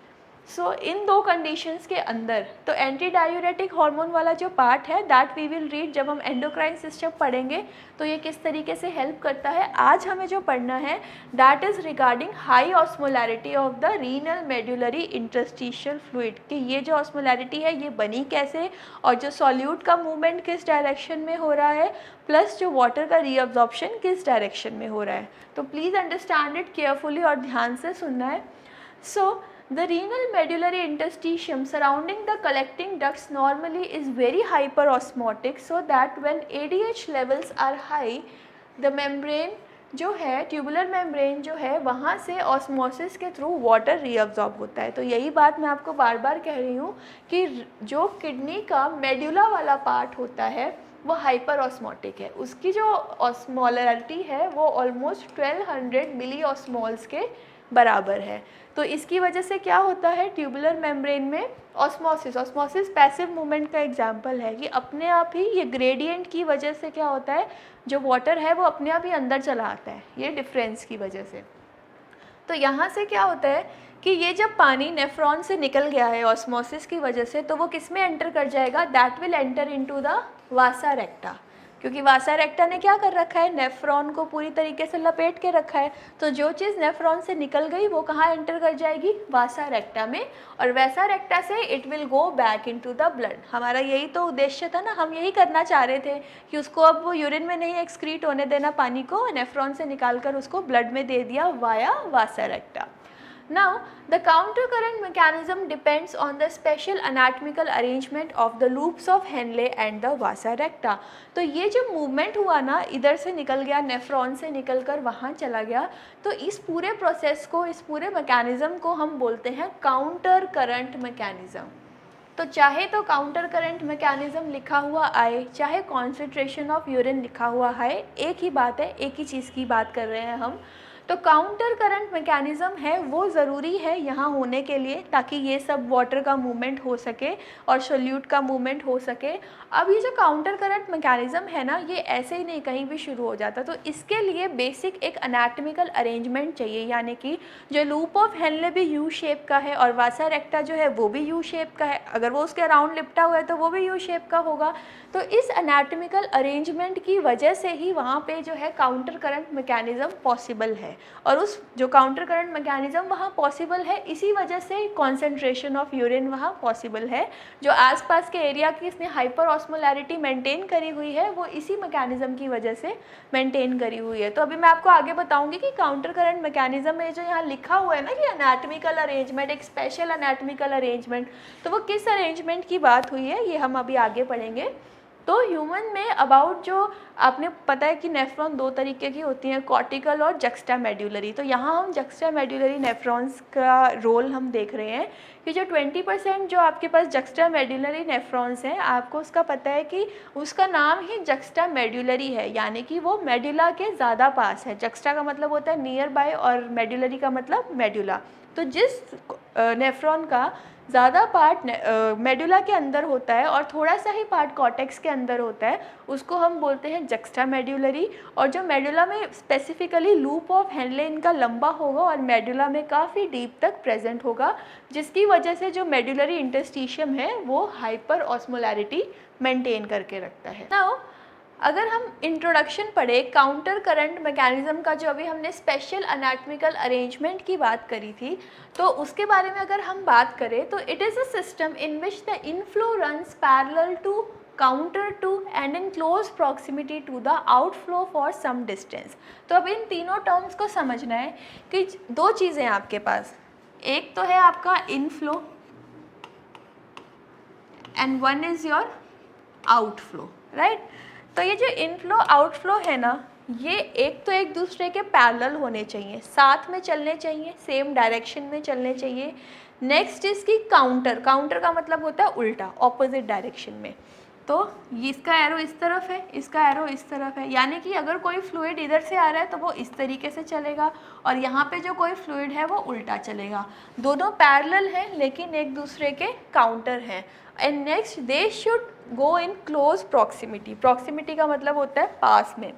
सो इन दो कंडीशंस के अंदर तो एंटी डायूरेटिक हार्मोन वाला जो पार्ट है दैट वी विल रीड जब हम एंडोक्राइन सिस्टम पढ़ेंगे, तो ये किस तरीके से हेल्प करता है। आज हमें जो पढ़ना है that is regarding high osmolarity of the renal medullary interstitial fluid, कि ये जो ऑस्मोलैरिटी है ये बनी कैसे और जो सॉल्यूट का मूवमेंट किस डायरेक्शन में हो रहा है, प्लस जो वाटर का रीअब्जॉर्प्शन किस डायरेक्शन में हो रहा है। तो प्लीज़ अंडरस्टैंड इट केयरफुली और ध्यान से सुनना है। सो the renal medullary interstitium surrounding the collecting ducts normally is very hyperosmotic, so that when ADH levels are high, the membrane जो है, ट्यूबुलर मेम्ब्रेन जो है, वहाँ से ऑस्मोसिस के थ्रू वाटर रीअब्जॉर्ब होता है। तो यही बात मैं आपको बार बार कह रही हूँ कि जो किडनी का मेडुला वाला पार्ट होता है वो हाइपर ऑस्मोटिक है, उसकी जो ऑस्मोलैरिटी है वो ऑलमोस्ट 1200 मिली ऑस्मोल्स के बराबर है। तो इसकी वजह से क्या होता है, ट्यूबुलर मेम्ब्रेन में ऑस्मोसिस पैसिव मूवमेंट का एग्जांपल है कि अपने आप ही ये ग्रेडियंट की वजह से क्या होता है, जो वाटर है वो अपने आप ही अंदर चला आता है, ये डिफरेंस की वजह से। तो यहाँ से क्या होता है कि ये जब पानी नेफ्रॉन से निकल गया है ऑस्मोसिस की वजह से, तो वो किस में एंटर कर जाएगा, that will enter into the वासा रेक्टा, क्योंकि वासा रेक्टा ने क्या कर रखा है, नेफ्रॉन को पूरी तरीके से लपेट के रखा है। तो जो चीज़ नेफ्रॉन से निकल गई वो कहाँ एंटर कर जाएगी, वासा रेक्टा में, और वैसा रेक्टा से it will go back into the blood. हमारा यही तो उद्देश्य था ना, हम यही करना चाह रहे थे कि उसको अब वो यूरिन में नहीं एक्सक्रीट होने देना पानी को, नेफ्रॉन से निकाल कर उसको ब्लड में दे दिया via Vasa रेक्टा। Now, the counter current mechanism depends on the special anatomical arrangement of the loops of Henle and the vasa recta. तो ये जो मूवमेंट हुआ ना, इधर से निकल गया, नेफ्रॉन से निकल कर वहाँ चला गया, तो इस पूरे प्रोसेस को, इस पूरे मैकेनिज़्म को हम बोलते हैं काउंटर करंट मैकेनिज़्म। तो चाहे तो काउंटर करंट मैकेनिज़्म लिखा हुआ आए, चाहे कॉन्सेंट्रेशन ऑफ यूरिन लिखा हुआ आए, एक ही बात है, एक ही चीज़ की बात कर रहे हैं हम। तो काउंटर करंट मैकेनिज़्म है वो ज़रूरी है यहाँ होने के लिए, ताकि ये सब वाटर का मूवमेंट हो सके और सोल्यूट का मूवमेंट हो सके। अब ये जो काउंटर करंट मैकेनिज़्म है ना, ये ऐसे ही नहीं कहीं भी शुरू हो जाता, तो इसके लिए बेसिक एक एनाटॉमिकल अरेंजमेंट चाहिए, यानी कि जो लूप ऑफ हेनले भी यू शेप का है और वासा रेक्टा जो है वो भी यू शेप का है, अगर वो उसके अराउंड लिपटा हुआ है तो वो भी यू शेप का होगा। तो इस एनाटॉमिकल अरेंजमेंट की वजह से ही वहाँ पे जो है काउंटर करंट मैकेनिज़्म पॉसिबल है, और उस जो काउंटर करंट मैकेनिज़्म वहाँ पॉसिबल है, इसी वजह से कॉन्सेंट्रेशन ऑफ यूरिन वहाँ पॉसिबल है। जो आसपास के एरिया की इसने हाइपर ऑस्मोलैरिटी मेंटेन करी हुई है, वो इसी मैकेनिज़्म की वजह से मेंटेन करी हुई है। तो अभी मैं आपको आगे बताऊंगी कि काउंटर करंट मैकेनिज़्म में जो यहाँ लिखा हुआ है ना कि एनाटॉमिकल अरेंजमेंट, एक स्पेशल एनाटॉमिकल अरेंजमेंट, तो वो किस अरेंजमेंट की बात हुई है ये हम अभी आगे पढ़ेंगे। तो ह्यूमन में अबाउट जो आपने पता है कि नेफ्रॉन दो तरीके की होती हैं, कॉर्टिकल और जक्स्टा मेड्यूलरी। तो यहाँ हम जक्स्टा मेड्यूलरी नेफ्रॉन्स का रोल हम देख रहे हैं कि जो 20% जो आपके पास जक्स्टा मेड्यूलरी नेफ्रॉन्स हैं, आपको उसका पता है कि उसका नाम ही जक्स्टा मेड्यूलरी है, यानी कि वो मेडुला के ज़्यादा पास है। जक्स्टा का मतलब होता है नियर बाय और मेड्यूलरी का मतलब मेडुला। तो जिस नेफ्रॉन का ज़्यादा पार्ट मेडुला के अंदर होता है और थोड़ा सा ही पार्ट कॉर्टेक्स के अंदर होता है, उसको हम बोलते हैं जक्स्टा मेड्यूलरी। और जो मेडुला में स्पेसिफिकली लूप ऑफ हेनले इनका लंबा होगा और मेडुला में काफ़ी डीप तक प्रेजेंट होगा, जिसकी वजह से जो मेडुलरी इंटरस्टिशियम है वो हाइपर ऑस्मोलैरिटी मेंटेन करके रखता है। नाउ अगर हम इंट्रोडक्शन पढ़े काउंटर करंट मैकेनिज़्म का, जो अभी हमने स्पेशल एनाटॉमिकल अरेंजमेंट की बात करी थी, तो उसके बारे में अगर हम बात करें तो it is a system in which the inflow runs parallel to, counter to and in close proximity to the outflow for some distance. तो अब इन तीनों टर्म्स को समझना है कि दो चीज़ें हैं आपके पास, एक तो है आपका inflow and one is your outflow, right. तो ये जो इनफ्लो आउटफ्लो है ना, ये एक तो एक दूसरे के पैरेलल होने चाहिए, साथ में चलने चाहिए, सेम डायरेक्शन में चलने चाहिए। नेक्स्ट इसकी काउंटर, काउंटर का मतलब होता है उल्टा, ऑपोजिट डायरेक्शन में। तो इसका एरो इस तरफ है, इसका एरो इस तरफ है, यानी कि अगर कोई फ्लूइड इधर से आ रहा है तो वो इस तरीके से चलेगा और यहाँ पे जो कोई फ्लूइड है वो उल्टा चलेगा। दोनों पैरेलल हैं लेकिन एक दूसरे के काउंटर हैं। And next, they should go in close proximity. Proximity का मतलब होता है पास में,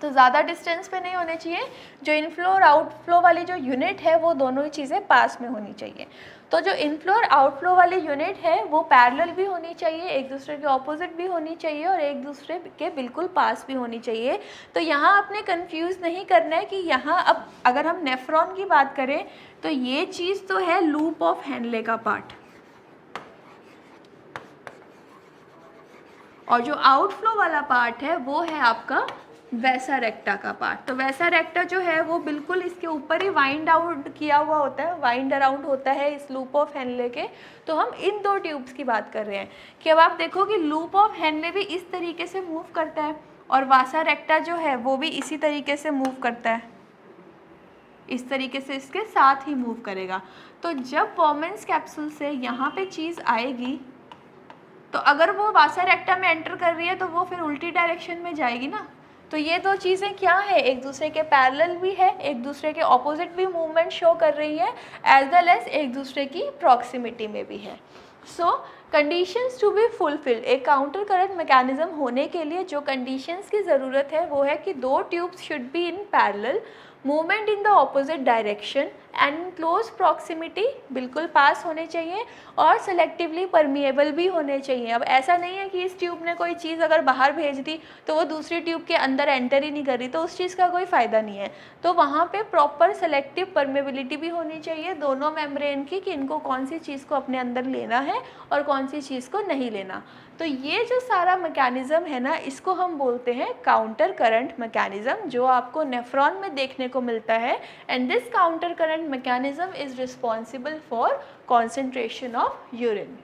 तो ज़्यादा डिस्टेंस पे नहीं होने चाहिए। जो इनफ्लो और आउटफ्लो वाली जो यूनिट है वो दोनों ही चीज़ें पास में होनी चाहिए। तो जो इनफ्लो और आउटफ्लो वाली यूनिट है वो पैरेलल भी होनी चाहिए, एक दूसरे के ऑपोजिट भी होनी चाहिए और एक दूसरे के बिल्कुल पास भी होनी चाहिए। तो यहाँ आपने कंफ्यूज नहीं करना है कि यहाँ अब अगर हम नेफ्रॉन की बात करें तो ये चीज़ तो है लूप ऑफ हेनले का पार्ट, और जो आउटफ्लो वाला पार्ट है वो है आपका वैसा रेक्टा का पार्ट। तो वैसा रेक्टा जो है वो बिल्कुल इसके ऊपर ही वाइंड आउट किया हुआ होता है, वाइंड अराउंड होता है इस लूप ऑफ हेनले के। तो हम इन दो ट्यूब्स की बात कर रहे हैं कि अब आप देखो कि लूप ऑफ हेनले भी इस तरीके से मूव करता है और वासा रेक्टा जो है वो भी इसी तरीके से मूव करता है, इस तरीके से इसके साथ ही मूव करेगा। तो जब वॉमन्स कैप्सूल से यहाँ पे चीज़ आएगी तो अगर वो वासा रेक्टा में एंटर कर रही है तो वो फिर उल्टी डायरेक्शन में जाएगी ना। तो ये दो चीज़ें क्या है, एक दूसरे के पैरेलल भी है, एक दूसरे के ऑपोजिट भी मूवमेंट शो कर रही है, एज वेल एज एक दूसरे की प्रॉक्सिमिटी में भी है। सो कंडीशंस टू बी फुलफिल्ड, एक काउंटर करंट मैकेनिज्म होने के लिए जो कंडीशंस की ज़रूरत है वो है कि दो tubes should be in parallel, movement in the opposite direction and in close proximity, बिल्कुल पास होने चाहिए और सेलेक्टिवली परमिएबल भी होने चाहिए। अब ऐसा नहीं है कि इस ट्यूब ने कोई चीज़ अगर बाहर भेज दी तो वो दूसरी ट्यूब के अंदर एंटर ही नहीं कर रही, तो उस चीज़ का कोई फ़ायदा नहीं है। तो वहाँ पे प्रॉपर सेलेक्टिव परमेबिलिटी भी होनी चाहिए दोनों मेम्ब्रेन की कि इनको कौन सी चीज़ को अपने अंदर लेना है और कौन सी चीज़ को नहीं लेना। तो ये जो सारा मैकेनिज़्म है ना, इसको हम बोलते हैं काउंटर करंट मैकेनिज़्म, जो आपको नेफ्रॉन में देखने को मिलता है। And this counter current mechanism is responsible for concentration of urine.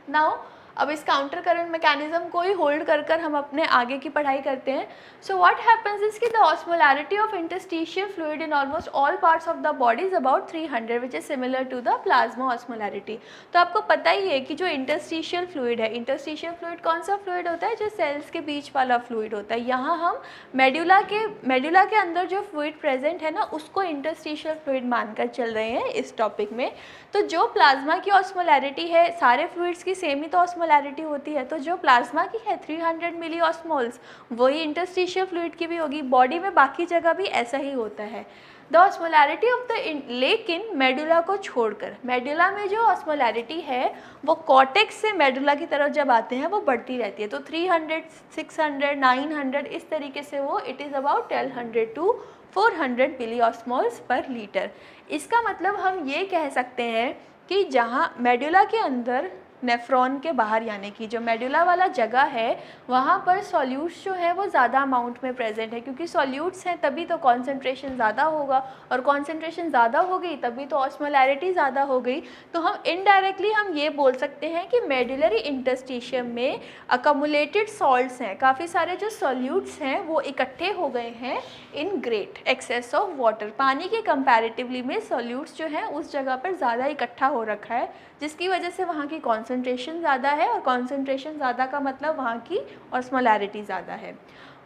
Now अब इस काउंटर करंट मैकेनिज्म को ही होल्ड कर कर हम अपने आगे की पढ़ाई करते हैं। सो व्हाट हैपेंस इज कि the osmolarity of interstitial fluid in almost all parts of the body is about 300 which is similar to the plasma osmolarity. तो आपको पता ही है कि जो इंटरस्टिशियल फ्लूइड है, इंटरस्टिशियल फ्लूइड कौन सा फ्लूइड होता है, जो सेल्स के बीच वाला फ्लूइड होता है। यहाँ हम मेडुला के अंदर जो फ्लूइड प्रेजेंट है ना, उसको इंटरस्टिशियल फ्लूइड मानकर चल रहे हैं इस टॉपिक में। तो जो प्लाज्मा की ऑस्मोलैरिटी है, सारे फ्लूइड्स की सेम ही तो ऑस्मोलैरिटी होती है, तो जो प्लाज्मा की है 300 मिली ऑस्मोल्स, वही इंटरस्टिशियल फ्लूइड की भी होगी। बॉडी में बाकी जगह भी ऐसा ही होता है। द ऑस्मोलैरिटी ऑफ द, लेकिन मेडुला को छोड़कर, मेडुला में जो ऑस्मोलैरिटी है वो कॉर्टेक्स से मेडुला की तरफ जब आते हैं वो बढ़ती रहती है। तो 300, 600, 900 इस तरीके से वो it is about 1200 to 400 milli osmoles per litre. इसका मतलब हम ये कह सकते हैं कि जहाँ मेडुला के अंदर नेफ्रॉन के बाहर, यानी कि जो मेडुला वाला जगह है, वहाँ पर सॉल्यूट्स जो है वो ज़्यादा अमाउंट में प्रेजेंट है, क्योंकि सॉल्यूट्स हैं तभी तो कॉन्सेंट्रेशन ज़्यादा होगा, और कॉन्सेंट्रेशन ज़्यादा हो गई तभी तो ऑस्मोलैरिटी ज़्यादा हो गई। तो हम इनडायरेक्टली हम ये बोल सकते हैं कि मेडुलरी इंटरस्टिशियम में अकमुलेटेड सॉल्ट्स हैं, काफ़ी सारे जो सॉल्यूट्स हैं वो इकट्ठे हो गए हैं in great excess of water. पानी के कंपैरेटिवली में सॉल्यूट्स जो हैं उस जगह पर ज़्यादा इकट्ठा हो रखा है, जिसकी वजह से वहाँ की कॉन्सेंट्रेशन ज़्यादा है, और कॉन्सेंट्रेशन ज़्यादा का मतलब वहाँ की ऑस्मोलैरिटी ज़्यादा है।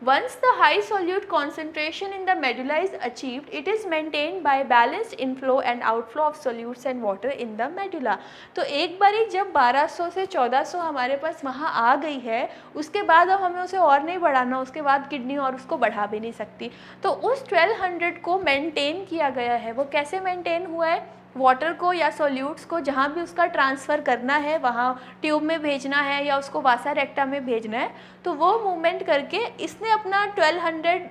Once the high solute concentration in the medulla is achieved, it is maintained by balanced inflow and outflow of solutes and water in the medulla। तो एक बारी जब 1200 से 1400 हमारे पास वहाँ आ गई है, उसके बाद अब हमें उसे और नहीं बढ़ाना, उसके बाद किडनी और उसको बढ़ा भी नहीं सकती। तो उस 1200 को मेंटेन किया गया है। वो कैसे मेंटेन हुआ है? वाटर को या सॉल्यूट्स को जहाँ भी उसका ट्रांसफ़र करना है, वहाँ ट्यूब में भेजना है या उसको वासा रेक्टा में भेजना है, तो वो मूवमेंट करके इसने अपना 1200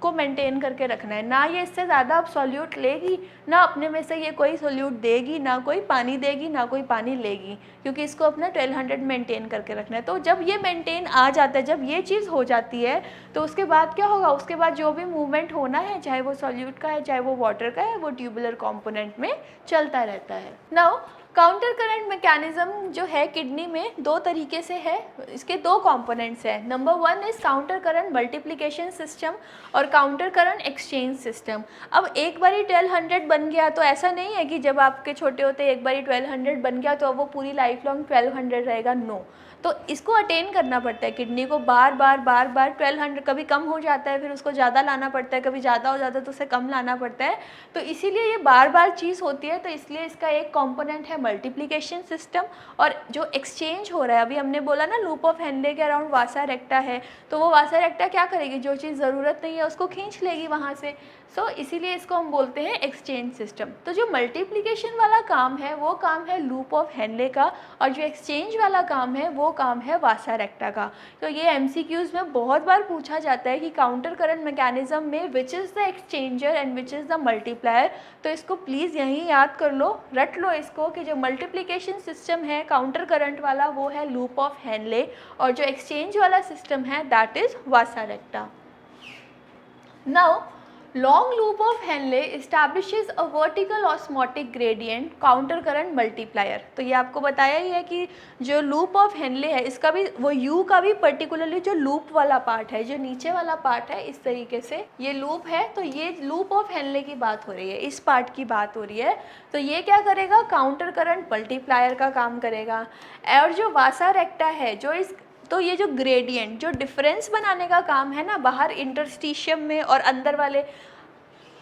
को मेंटेन करके रखना है। ना ये इससे ज़्यादा अब सॉल्यूट लेगी, ना अपने में से ये कोई सॉल्यूट देगी, ना कोई पानी देगी, ना कोई पानी लेगी, क्योंकि इसको अपना 1200 मेंटेन करके रखना है। तो जब ये मेंटेन आ जाता है, जब ये चीज़ हो जाती है, तो उसके बाद क्या होगा? उसके बाद जो भी मूवमेंट होना है, चाहे वो सॉल्यूट का है चाहे वो वाटर का है, वो ट्यूबुलर कॉम्पोनेंट में चलता रहता है। नाउ काउंटर करंट मैकेनिज्म जो है किडनी में दो तरीके से है, इसके दो कंपोनेंट्स हैं। Number 1 is counter current multiplication system और काउंटर करंट एक्सचेंज सिस्टम। अब एक बारी 1200 बन गया तो ऐसा नहीं है कि जब आपके छोटे होते एक बारी 1200 बन गया तो अब वो पूरी लाइफ लॉन्ग 1200 रहेगा, नो। तो इसको अटेन करना पड़ता है किडनी को, बार बार 1200, कभी कम हो जाता है फिर उसको ज़्यादा लाना पड़ता है, कभी ज़्यादा हो जाता है तो उसे कम लाना पड़ता है। तो इसीलिए ये बार बार चीज़ होती है, तो इसलिए इसका एक कंपोनेंट है मल्टीप्लिकेशन सिस्टम। और जो एक्सचेंज हो रहा है, अभी हमने बोला ना लूप ऑफ हेनले के अराउंड वासा रेक्टा है, तो वो वासा रेक्टा क्या करेगी, जो चीज़ ज़रूरत नहीं है उसको खींच लेगी वहाँ से। सो इसीलिए इसको हम बोलते हैं एक्सचेंज सिस्टम। तो जो मल्टीप्लिकेशन वाला काम है वो काम है लूप ऑफ हेनले का, और जो एक्सचेंज वाला काम है वो काम है वासा रेक्टा का। तो ये एमसीक्यूज़ में बहुत बार पूछा जाता है कि काउंटर करंट मैकेनिज्म में which is the exchanger and which is the multiplier. तो इसको प्लीज़ यहीं याद कर लो, रट लो इसको कि जो मल्टीप्लिकेशन सिस्टम है काउंटर करंट वाला वो है लूप ऑफ हेनले, और जो एक्सचेंज वाला सिस्टम है that is Vasa रेक्टा। Now long loop of Henle establishes a vertical osmotic gradient counter current multiplier। तो ये आपको बताया ही है कि जो loop of Henle है इसका भी, वो U का भी पर्टिकुलरली जो loop वाला पार्ट है, जो नीचे वाला पार्ट है, इस तरीके से ये loop है। तो ये loop of Henle की बात हो रही है, इस पार्ट की बात हो रही है। तो ये क्या करेगा, काउंटर करंट मल्टीप्लायर का काम करेगा। और जो वासा रेक्टा है, जो इस, तो ये जो ग्रेडियंट, जो डिफरेंस बनाने का काम है ना बाहर इंटरस्टिशियम में और अंदर वाले,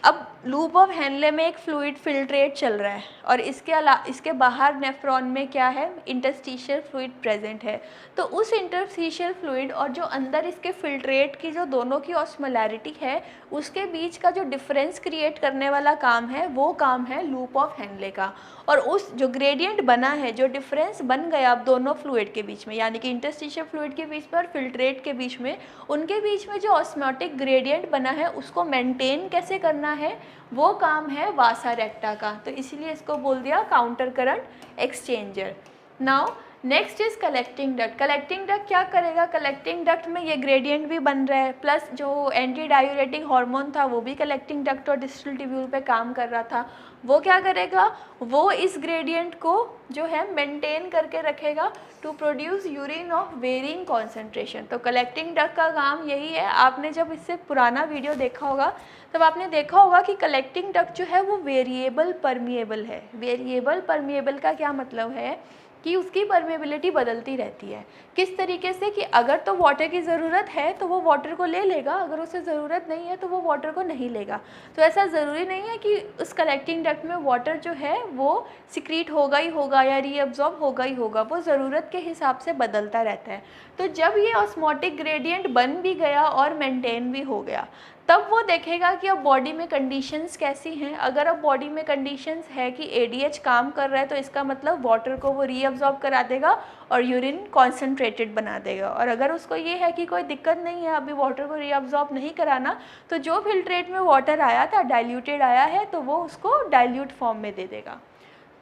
अब लूप ऑफ हेनले में एक फ्लूइड फिल्ट्रेट चल रहा है और इसके बाहर नेफ्रॉन में क्या है, इंटरस्टिशियल फ्लूइड प्रेजेंट है। तो उस इंटरस्टिशियल फ्लूइड और जो अंदर इसके फिल्ट्रेट की जो दोनों की ऑस्मोलैरिटी है उसके बीच का जो डिफरेंस क्रिएट करने वाला काम है वो काम है लूप ऑफ हेनले का। और उस जो ग्रेडियंट बना है, जो डिफरेंस बन गया अब दोनों फ्लूइड के बीच में, यानी कि इंटरस्टिशियल फ्लूइड के बीच में और फिल्ट्रेट के बीच में, उनके बीच में जो ऑस्मोटिक ग्रेडियंट बना है उसको मेंटेन कैसे करना है, वो काम है वासा रेक्टा का। तो इसीलिए इसको बोल दिया counter current exchanger. Now next is collecting duct. Collecting duct क्या करेगा, कलेक्टिंग डक्ट में ये ग्रेडियंट भी बन रहा है, प्लस जो एंटी डायूरेटिक हार्मोन था वो भी कलेक्टिंग डक्ट और डिस्टल ट्यूब्यूल पे काम कर रहा था। वो क्या करेगा, वो इस ग्रेडियंट को जो है मेंटेन करके रखेगा to produce urine of varying concentration. तो कलेक्टिंग डक्ट का काम यही है। आपने जब इससे पुराना वीडियो देखा होगा तब आपने देखा होगा कि कलेक्टिंग डक्ट जो है वो वेरिएबल परमिएबल है। वेरिएबल परमिएबल का क्या मतलब है कि उसकी परमेबिलिटी बदलती रहती है। किस तरीके से कि अगर तो वाटर की ज़रूरत है तो वो वाटर को ले लेगा, अगर उसे ज़रूरत नहीं है तो वो वाटर को नहीं लेगा। तो ऐसा ज़रूरी नहीं है कि उस कलेक्टिंग डक्ट में वाटर जो है वो सिक्रीट होगा ही होगा या रीअब्जॉर्ब होगा ही होगा, वो ज़रूरत के हिसाब से बदलता रहता है। तो जब ये ऑस्मोटिक ग्रेडियंट बन भी गया और मेंटेन भी हो गया, तब वो देखेगा कि अब बॉडी में कंडीशंस कैसी हैं। अगर अब बॉडी में कंडीशंस है कि एडीएच काम कर रहा है तो इसका मतलब वाटर को वो रीअब्जॉर्ब करा देगा और यूरिन कॉन्सेंट्रेटेड बना देगा। और अगर उसको ये है कि कोई दिक्कत नहीं है, अभी वाटर को रीअब्जॉर्ब नहीं कराना, तो जो फिल्ट्रेट में वाटर आया था डाइल्यूटेड आया है तो वो उसको डाइल्यूट फॉर्म में दे देगा।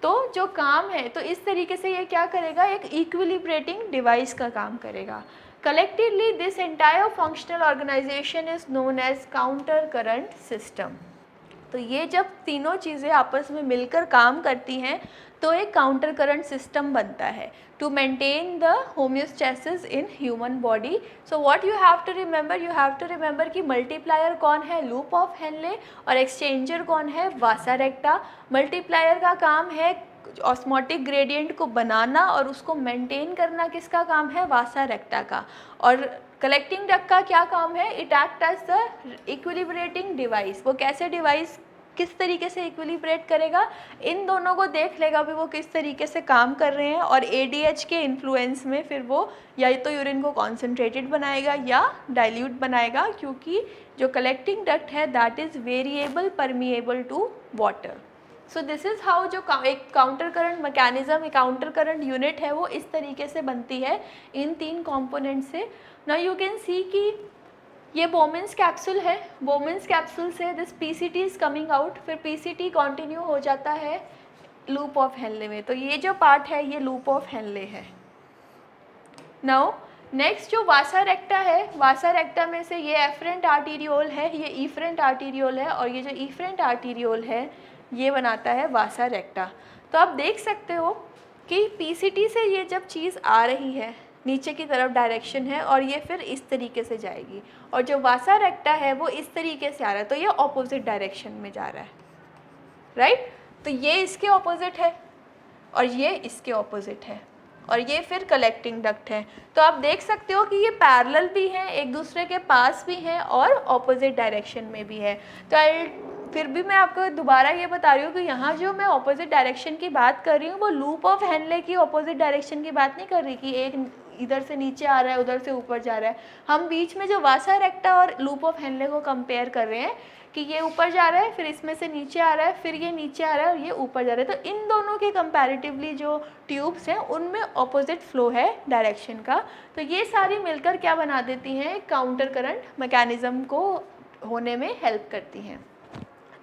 तो जो काम है, तो इस तरीके से ये क्या करेगा, एक इक्विलिब्रेटिंग डिवाइस का काम करेगा। Collectively, this entire functional organization is known as counter current system। तो ये जब तीनों चीज़ें आपस में मिलकर काम करती हैं तो एक काउंटर करंट सिस्टम बनता है to maintain the homeostasis in human body. So what you have to remember कि मल्टीप्लायर कौन है, लूप ऑफ हेनले, और एक्सचेंजर कौन है, वासा रेक्टा। मल्टीप्लायर का काम है ऑस्मोटिक ग्रेडियंट को बनाना और उसको मेंटेन करना, किसका काम है, वासा रेक्टा का। और कलेक्टिंग डक्ट का क्या काम है, it act as the equilibrating device. वो कैसे डिवाइस किस तरीके से इक्विलिब्रेट करेगा, इन दोनों को देख लेगा भी वो किस तरीके से काम कर रहे हैं, और एडीएच के इन्फ्लुएंस में फिर वो या तो यूरिन को कॉन्सेंट्रेटेड बनाएगा या डाइल्यूट बनाएगा, क्योंकि जो कलेक्टिंग डक्ट है that is variable permeable to water. So this is how जो एक काउंटर करंट मैकेनिज्म, एक काउंटर करंट यूनिट है, वो इस तरीके से बनती है इन तीन कंपोनेंट से। नाउ यू कैन सी कि ये बोमेंस कैप्सूल है, बोमेंस कैप्सूल से this PCT is coming out, फिर पीसीटी कंटिन्यू हो जाता है लूप ऑफ हेनले में। तो ये जो पार्ट है ये लूप ऑफ हेनले है। नाउ नेक्स्ट जो वासा रेक्टा है, वासा रेक्टा में से ये एफरेंट आर्टीरियोल है, ये इफरेंट आर्टीरियोल है, और ये जो इफरेंट आर्टीरियोल है ये बनाता है वासा रेक्टा। तो आप देख सकते हो कि पीसीटी से ये जब चीज़ आ रही है, नीचे की तरफ डायरेक्शन है और ये फिर इस तरीके से जाएगी, और जो वासा रेक्टा है वो इस तरीके से आ रहा है, तो ये ऑपोजिट डायरेक्शन में जा रहा है, राइट। तो ये इसके ऑपोजिट है और ये इसके ऑपोजिट है, और ये फिर कलेक्टिंग डक्ट है। तो आप देख सकते हो कि ये पैरेलल भी हैं, एक दूसरे के पास भी हैं और ऑपोजिट डायरेक्शन में भी है। तो फिर भी मैं आपको दोबारा ये बता रही हूँ कि यहाँ जो मैं ऑपोजिट डायरेक्शन की बात कर रही हूँ वो लूप ऑफ हेनले की ऑपोजिट डायरेक्शन की बात नहीं कर रही कि एक इधर से नीचे आ रहा है उधर से ऊपर जा रहा है। हम बीच में जो वासा रेक्टा और लूप ऑफ हेनले को कंपेयर कर रहे हैं कि ये ऊपर जा रहा है, फिर इसमें से नीचे आ रहा है, फिर ये नीचे आ रहा है और ये ऊपर जा रहा है। तो इन दोनों के कंपैरेटिवली जो ट्यूब्स हैं उनमें ऑपोजिट फ्लो है डायरेक्शन का। तो ये सारी मिलकर क्या बना देती हैं, काउंटर करंट मैकेनिज़्म को होने में हेल्प करती हैं।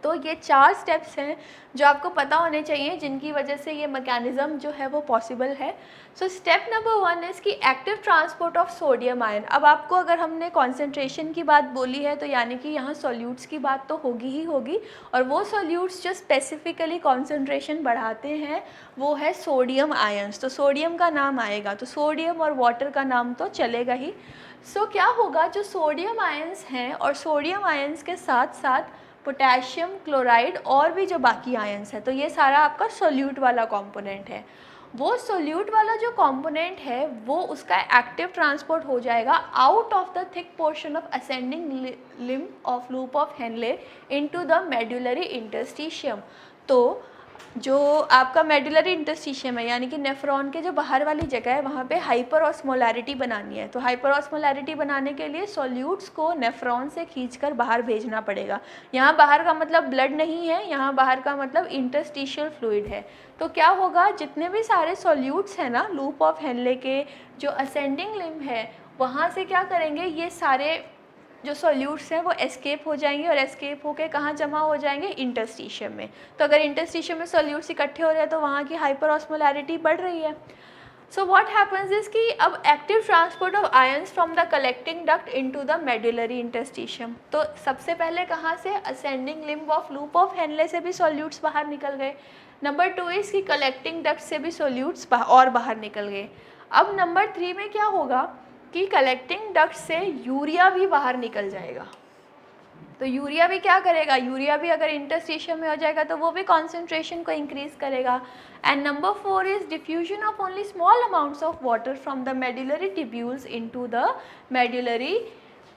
तो ये 4 स्टेप्स हैं जो आपको पता होने चाहिए, जिनकी वजह से ये मैकेनिज़्म जो है वो पॉसिबल है। सो स्टेप नंबर 1 इज़ कि active transport of sodium ion. अब आपको अगर हमने कॉन्सेंट्रेशन की बात बोली है तो यानी कि यहाँ सॉल्यूट्स की बात तो होगी ही होगी, और वो सॉल्यूट्स जो स्पेसिफिकली कॉन्सेंट्रेशन बढ़ाते हैं वो है सोडियम आयन्स। तो सोडियम का नाम आएगा, तो सोडियम और वाटर का नाम तो चलेगा ही। सो क्या होगा, जो सोडियम आयन्स हैं और सोडियम आयन्स के साथ साथ पोटेशियम क्लोराइड और भी जो बाकी आयन्स है, तो ये सारा आपका सोल्यूट वाला कंपोनेंट है। वो सोल्यूट वाला जो कंपोनेंट है वो उसका एक्टिव ट्रांसपोर्ट हो जाएगा out of the thick portion of ascending limb of loop of Henley into the medullary interstitium. तो जो आपका मेडुलरी इंटरस्टिशियम है यानी कि नेफ्रॉन के जो बाहर वाली जगह है वहाँ पे हाइपर ऑस्मोलैरिटी बनानी है। तो हाइपर ऑस्मोलैरिटी बनाने के लिए सॉल्यूट्स को नेफ्रॉन से खींचकर बाहर भेजना पड़ेगा। यहाँ बाहर का मतलब ब्लड नहीं है, यहाँ बाहर का मतलब इंटरस्टिशियल फ्लूइड है। तो क्या होगा, जितने भी सारे सॉल्यूट्स हैं ना लूप ऑफ हेनले के जो असेंडिंग लिम्ब है वहाँ से क्या करेंगे, ये सारे जो सॉल्यूट्स हैं वो एस्केप हो जाएंगे और एस्केप होकर कहाँ जमा हो जाएंगे, इंटरस्टिशियम में। तो अगर इंटरस्टिशियम में सॉल्यूट्स इकट्ठे हो रहे हैं तो वहाँ की हाइपर ऑस्मोलैरिटी बढ़ रही है। सो व्हाट हैपेंस इज कि अब active transport of ions from the collecting duct into the medullary interstitium. तो सबसे पहले कहाँ से, ascending limb of loop of Henley से भी सॉल्यूट्स बाहर निकल गए। नंबर 2 इज कि कलेक्टिंग डक्ट से भी सॉल्यूट्स और बाहर निकल गए। अब नंबर 3 में क्या होगा कि कलेक्टिंग डक्ट से यूरिया भी बाहर निकल जाएगा। तो यूरिया भी क्या करेगा, यूरिया भी अगर इंटरस्टिशियम में हो जाएगा तो वो भी कॉन्सेंट्रेशन को इंक्रीज करेगा। And number 4 is diffusion of only small amounts of water from the medullary tubules into the medullary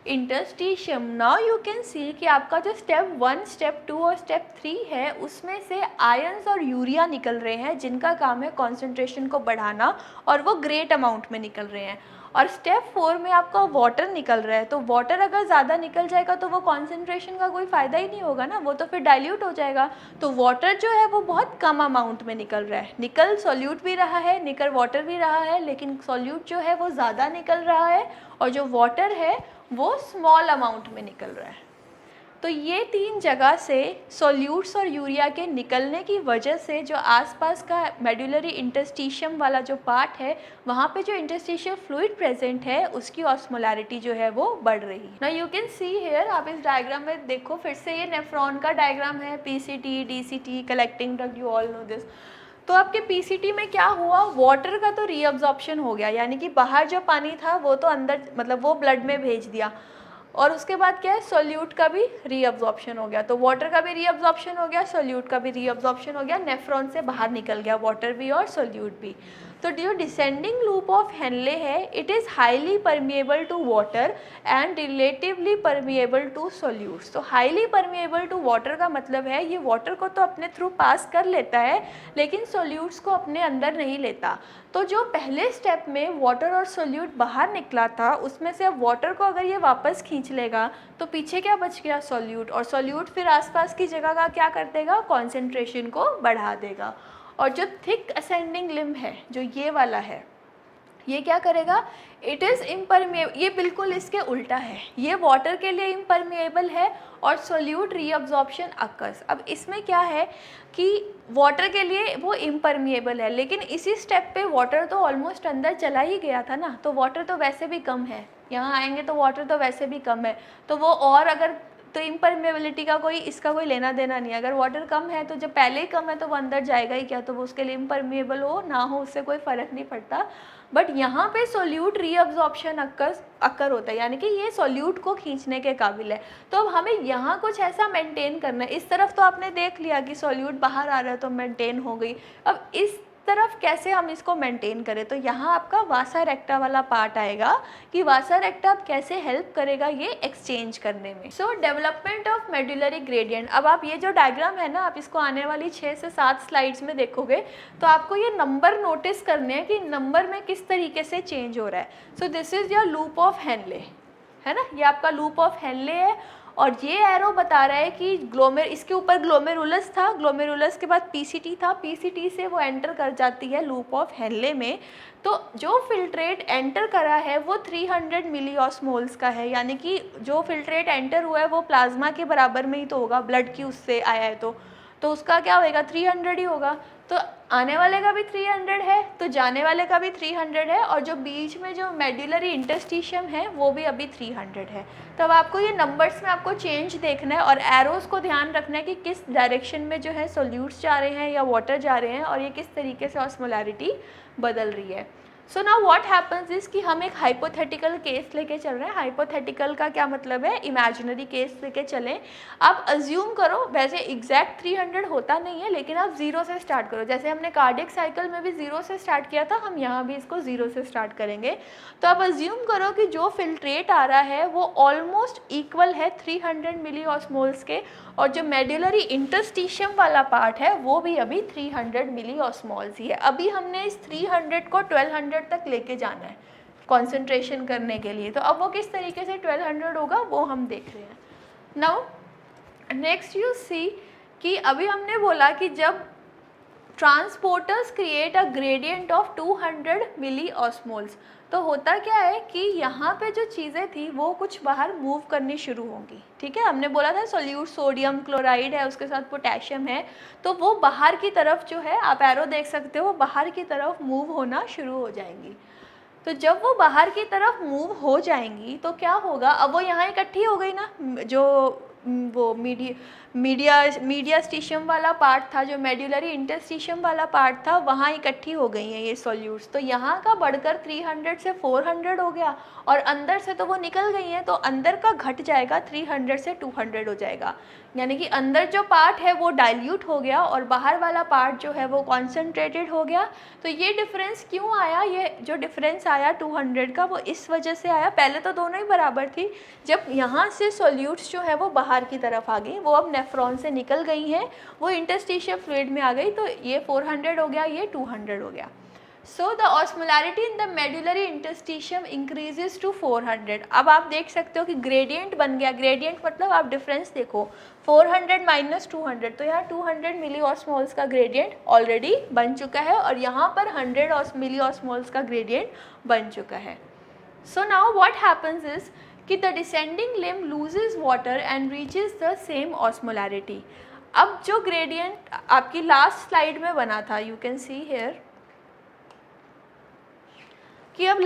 interstitium. Now you can see कि आपका जो स्टेप 1, स्टेप 2 और स्टेप 3 है उसमें से आयंस और यूरिया निकल रहे हैं जिनका काम है कॉन्सेंट्रेशन को बढ़ाना, और वो ग्रेट अमाउंट में निकल रहे हैं। और स्टेप 4 में आपका वाटर निकल रहा है। तो वाटर अगर ज़्यादा निकल जाएगा तो वो कॉन्सेंट्रेशन का कोई फ़ायदा ही नहीं होगा ना, वो तो फिर डाइल्यूट हो जाएगा। तो वाटर जो है वो बहुत कम अमाउंट में निकल रहा है। निकल सॉल्यूट भी रहा है, निकल वाटर भी रहा है, लेकिन सॉल्यूट जो है वो ज़्यादा निकल रहा है और जो वाटर है वो स्मॉल अमाउंट में निकल रहा है। तो ये 3 जगह से सॉल्यूट्स और यूरिया के निकलने की वजह से जो आसपास का मेडुलरी इंटरस्टिशियम वाला जो पार्ट है वहाँ पे जो इंटरस्टिशियल फ्लूइड प्रेजेंट है उसकी ऑस्मोलैरिटी जो है वो बढ़ रही है। Now you can see here, आप इस डायग्राम में देखो फिर से, ये नेफ्रॉन का डायग्राम है, PCT, DCT, collecting duct, you all know this. तो आपके पीसीटी में क्या हुआ, वाटर का तो रीअब्जॉर्प्शन हो गया, यानी कि बाहर जो पानी था वो तो अंदर मतलब वो ब्लड में भेज दिया, और उसके बाद क्या है, सोल्यूट का भी रीअब्जॉर्प्शन हो गया। तो वाटर का भी रीअब्जॉर्प्शन हो गया, सोल्यूट का भी रीअब्जॉर्प्शन हो गया, नेफ्रॉन से बाहर निकल गया वाटर भी और सोल्यूट भी। तो जो डिसेंडिंग लूप ऑफ हेनले है it is highly permeable to water and relatively permeable to solutes. तो हाईली परमिएबल टू वाटर का मतलब है ये वाटर को तो अपने थ्रू पास कर लेता है लेकिन सोल्यूट्स को अपने अंदर नहीं लेता। तो जो पहले स्टेप में वाटर और सोल्यूट बाहर निकला था उसमें से अब वाटर को अगर ये वापस खींच लेगा तो पीछे क्या बच गया, सोल्यूट, और सोल्यूट फिर आसपास की जगह का क्या कर देगा, कॉन्सेंट्रेशन को बढ़ा देगा। और जो थिक असेंडिंग लिम्ब है जो ये वाला है ये क्या करेगा, इट इज़ इम्परमिएबल, ये बिल्कुल इसके उल्टा है, ये वाटर के लिए इम्परमिएबल है और सोल्यूट रीअब्जॉर्प्शन अकर्स। अब इसमें क्या है कि वाटर के लिए वो इम्परमिएबल है लेकिन इसी स्टेप पे वाटर तो ऑलमोस्ट अंदर चला ही गया था ना, तो वाटर तो वैसे भी कम है, यहाँ आएंगे तो वाटर तो वैसे भी कम है, तो वो और अगर तो इम्परमेबिलिटी का इसका कोई लेना देना नहीं है। अगर वाटर कम है तो जब पहले ही कम है तो वो अंदर जाएगा ही क्या, तो वो उसके लिए इम्परमेबल हो ना हो उससे कोई फ़र्क नहीं पड़ता। बट यहाँ पे सोल्यूट रीअब्जॉर्प्शन अक्कर होता है, यानी कि ये सोल्यूट को खींचने के काबिल है। तो अब हमें यहाँ कुछ ऐसा मेंटेन करना है। इस तरफ तो आपने देख लिया कि सोल्यूट बाहर आ रहा है तो मेंटेन हो गई। अब इस तरफ कैसे हम इसको मेंटेन करें, तो यहाँ आपका वासा रेक्टा वाला पार्ट आएगा कि वासा रेक्टा कैसे हेल्प करेगा ये एक्सचेंज करने में। सो डेवलपमेंट ऑफ मेडुलरी ग्रेडियंट। अब आप ये जो डायग्राम है ना, आप इसको आने वाली 6 से 7 स्लाइड्स में देखोगे तो आपको ये नंबर नोटिस करने हैं कि नंबर में किस तरीके से चेंज हो रहा है। So this is your loop of Henle, है ना, ये आपका लूप ऑफ हेनले है। और ये एरो बता रहा है कि इसके ऊपर ग्लोमेरुलस था, ग्लोमेरुलस के बाद पीसीटी था, पीसीटी से वो एंटर कर जाती है लूप ऑफ हेनले में। तो जो फिल्ट्रेट एंटर करा है वो 300 मिलीऑस्मोल्स का है, यानी कि जो फिल्ट्रेट एंटर हुआ है वो प्लाज्मा के बराबर में ही तो होगा, ब्लड की उससे आया है तो उसका क्या होगा, 300 ही होगा। तो आने वाले का भी 300 है, तो जाने वाले का भी 300 है, और जो बीच में जो मेडुलरी इंटरस्टिशियम है वो भी अभी 300 है। तब आपको ये नंबर्स में आपको चेंज देखना है और एरोज़ को ध्यान रखना है कि किस डायरेक्शन में जो है सोल्यूट्स जा रहे हैं या वाटर जा रहे हैं और ये किस तरीके से ऑस्मोलैरिटी बदल रही है। So now what happens is कि हम एक हाइपोथेटिकल केस लेके चल रहे हैं। हाइपोथेटिकल का क्या मतलब है, इमेजिनरी केस लेके चलें। आप अज्यूम करो, वैसे एग्जैक्ट 300 होता नहीं है, लेकिन आप 0 से स्टार्ट करो। जैसे हमने कार्डियक साइकिल में भी 0 से स्टार्ट किया था, हम यहाँ भी इसको 0 से स्टार्ट करेंगे। तो आप अज्यूम करो कि जो फिल्ट्रेट आ रहा है वो ऑलमोस्ट इक्वल है 300 मिलीऑस्मोल्स के, और जो मेडुलरी इंटरस्टिशियम वाला पार्ट है वो भी अभी 300 मिलीऑस्मोल्स ही है। अभी हमने इस 300 को 1200 तक लेके जाना है कंसंट्रेशन करने के लिए। तो अब वो किस तरीके से 1200 होगा वो हम देख रहे हैं। नाउ नेक्स्ट यू सी कि अभी हमने बोला कि जब transporters create a gradient of 200 मिलीऑस्मोल्स, तो होता क्या है कि यहाँ पे जो चीज़ें थी वो कुछ बाहर मूव करनी शुरू होंगी। ठीक है, हमने बोला था सोल्यूट सोडियम क्लोराइड है, उसके साथ पोटेशियम है, तो वो बाहर की तरफ जो है, आप एरो देख सकते हो, वो बाहर की तरफ मूव होना शुरू हो जाएंगी। तो जब वो बाहर की तरफ मूव हो जाएंगी तो क्या होगा, अब वो यहाँ इकट्ठी हो गई ना, जो वो मीडिया स्टिशियम वाला पार्ट था, जो मेडुलरी इंटरस्टिशियम वाला पार्ट था, वहाँ इकट्ठी हो गई हैं ये सॉल्यूट्स। तो यहाँ का बढ़कर 300 से 400 हो गया, और अंदर से तो वो निकल गई हैं, तो अंदर का घट जाएगा, 300 से 200 हो जाएगा। यानी कि अंदर जो पार्ट है वो डाइल्यूट हो गया और बाहर वाला पार्ट जो है वो कॉन्सेंट्रेटेड हो गया। तो ये डिफरेंस क्यों आया, ये जो डिफरेंस आया 200 का, वो इस वजह से आया, पहले तो दोनों ही बराबर थी, जब यहाँ से सॉल्यूट्स जो है वो बाहर की तरफ आ गई, वो अब नेफ्रॉन से निकल गई हैं, वो इंटरस्टिशियल फ्लूइड में आ गई, तो ये 400 हो गया, ये 200 हो गया। So the osmolarity in the medullary interstitium increases to 400। अब आप देख सकते हो कि ग्रेडियंट बन गया, ग्रेडियंट मतलब आप डिफरेंस देखो, 400 माइनस 200, तो यहाँ 200 मिलीऑस्मोल्स का ग्रेडियंट ऑलरेडी बन चुका है, और यहाँ पर 100 मिलीऑस्मोल्स का ग्रेडियंट बन चुका है। So now what happens is कि the descending limb loses water and reaches the same osmolarity. अब जो ग्रेडियंट आपकी लास्ट स्लाइड में बना था, यू कैन सी हेयर कि अब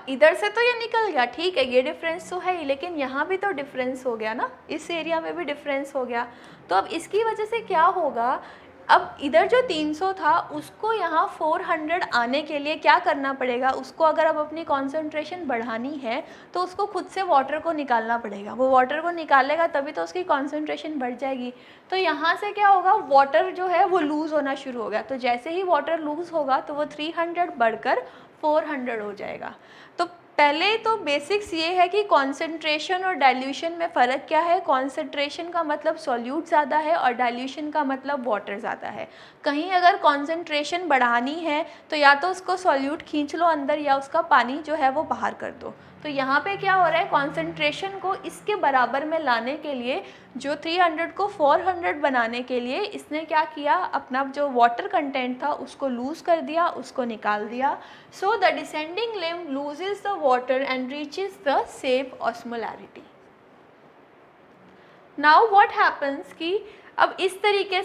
इधर से तो ये निकल गया, ठीक है, ये डिफरेंस तो है ही, लेकिन यहाँ भी तो डिफरेंस हो गया ना, इस एरिया में भी डिफरेंस हो गया। तो अब इसकी वजह से क्या होगा, अब इधर जो 300 था उसको यहाँ 400 आने के लिए क्या करना पड़ेगा, उसको अगर अब अपनी कॉन्सेंट्रेशन बढ़ानी है तो उसको खुद से वाटर को निकालना पड़ेगा। वो वाटर को निकालेगा तभी तो उसकी कॉन्सेंट्रेशन बढ़ जाएगी। तो यहाँ से क्या होगा, वाटर जो है वो लूज़ होना शुरू हो गया। तो जैसे ही वाटर लूज़ होगा तो वो 300 बढ़कर 400 हो जाएगा। तो पहले तो बेसिक्स ये है कि कॉन्सेंट्रेशन और डाइल्यूशन में फ़र्क क्या है। कॉन्सेंट्रेशन का मतलब सॉल्यूट ज़्यादा है और डाइल्यूशन का मतलब वाटर ज़्यादा है। कहीं अगर कॉन्सेंट्रेशन बढ़ानी है तो या तो उसको सॉल्यूट खींच लो अंदर, या उसका पानी जो है वो बाहर कर दो। तो यहाँ पे क्या हो रहा है, कॉन्सेंट्रेशन को इसके बराबर में लाने के लिए, जो 300 को 400 बनाने के लिए इसने क्या किया, अपना जो वाटर कंटेंट था उसको लूज़ कर दिया, उसको निकाल दिया। So the descending limb loses the water and reaches the same osmolarity. Now what happens कि अब इस तरीके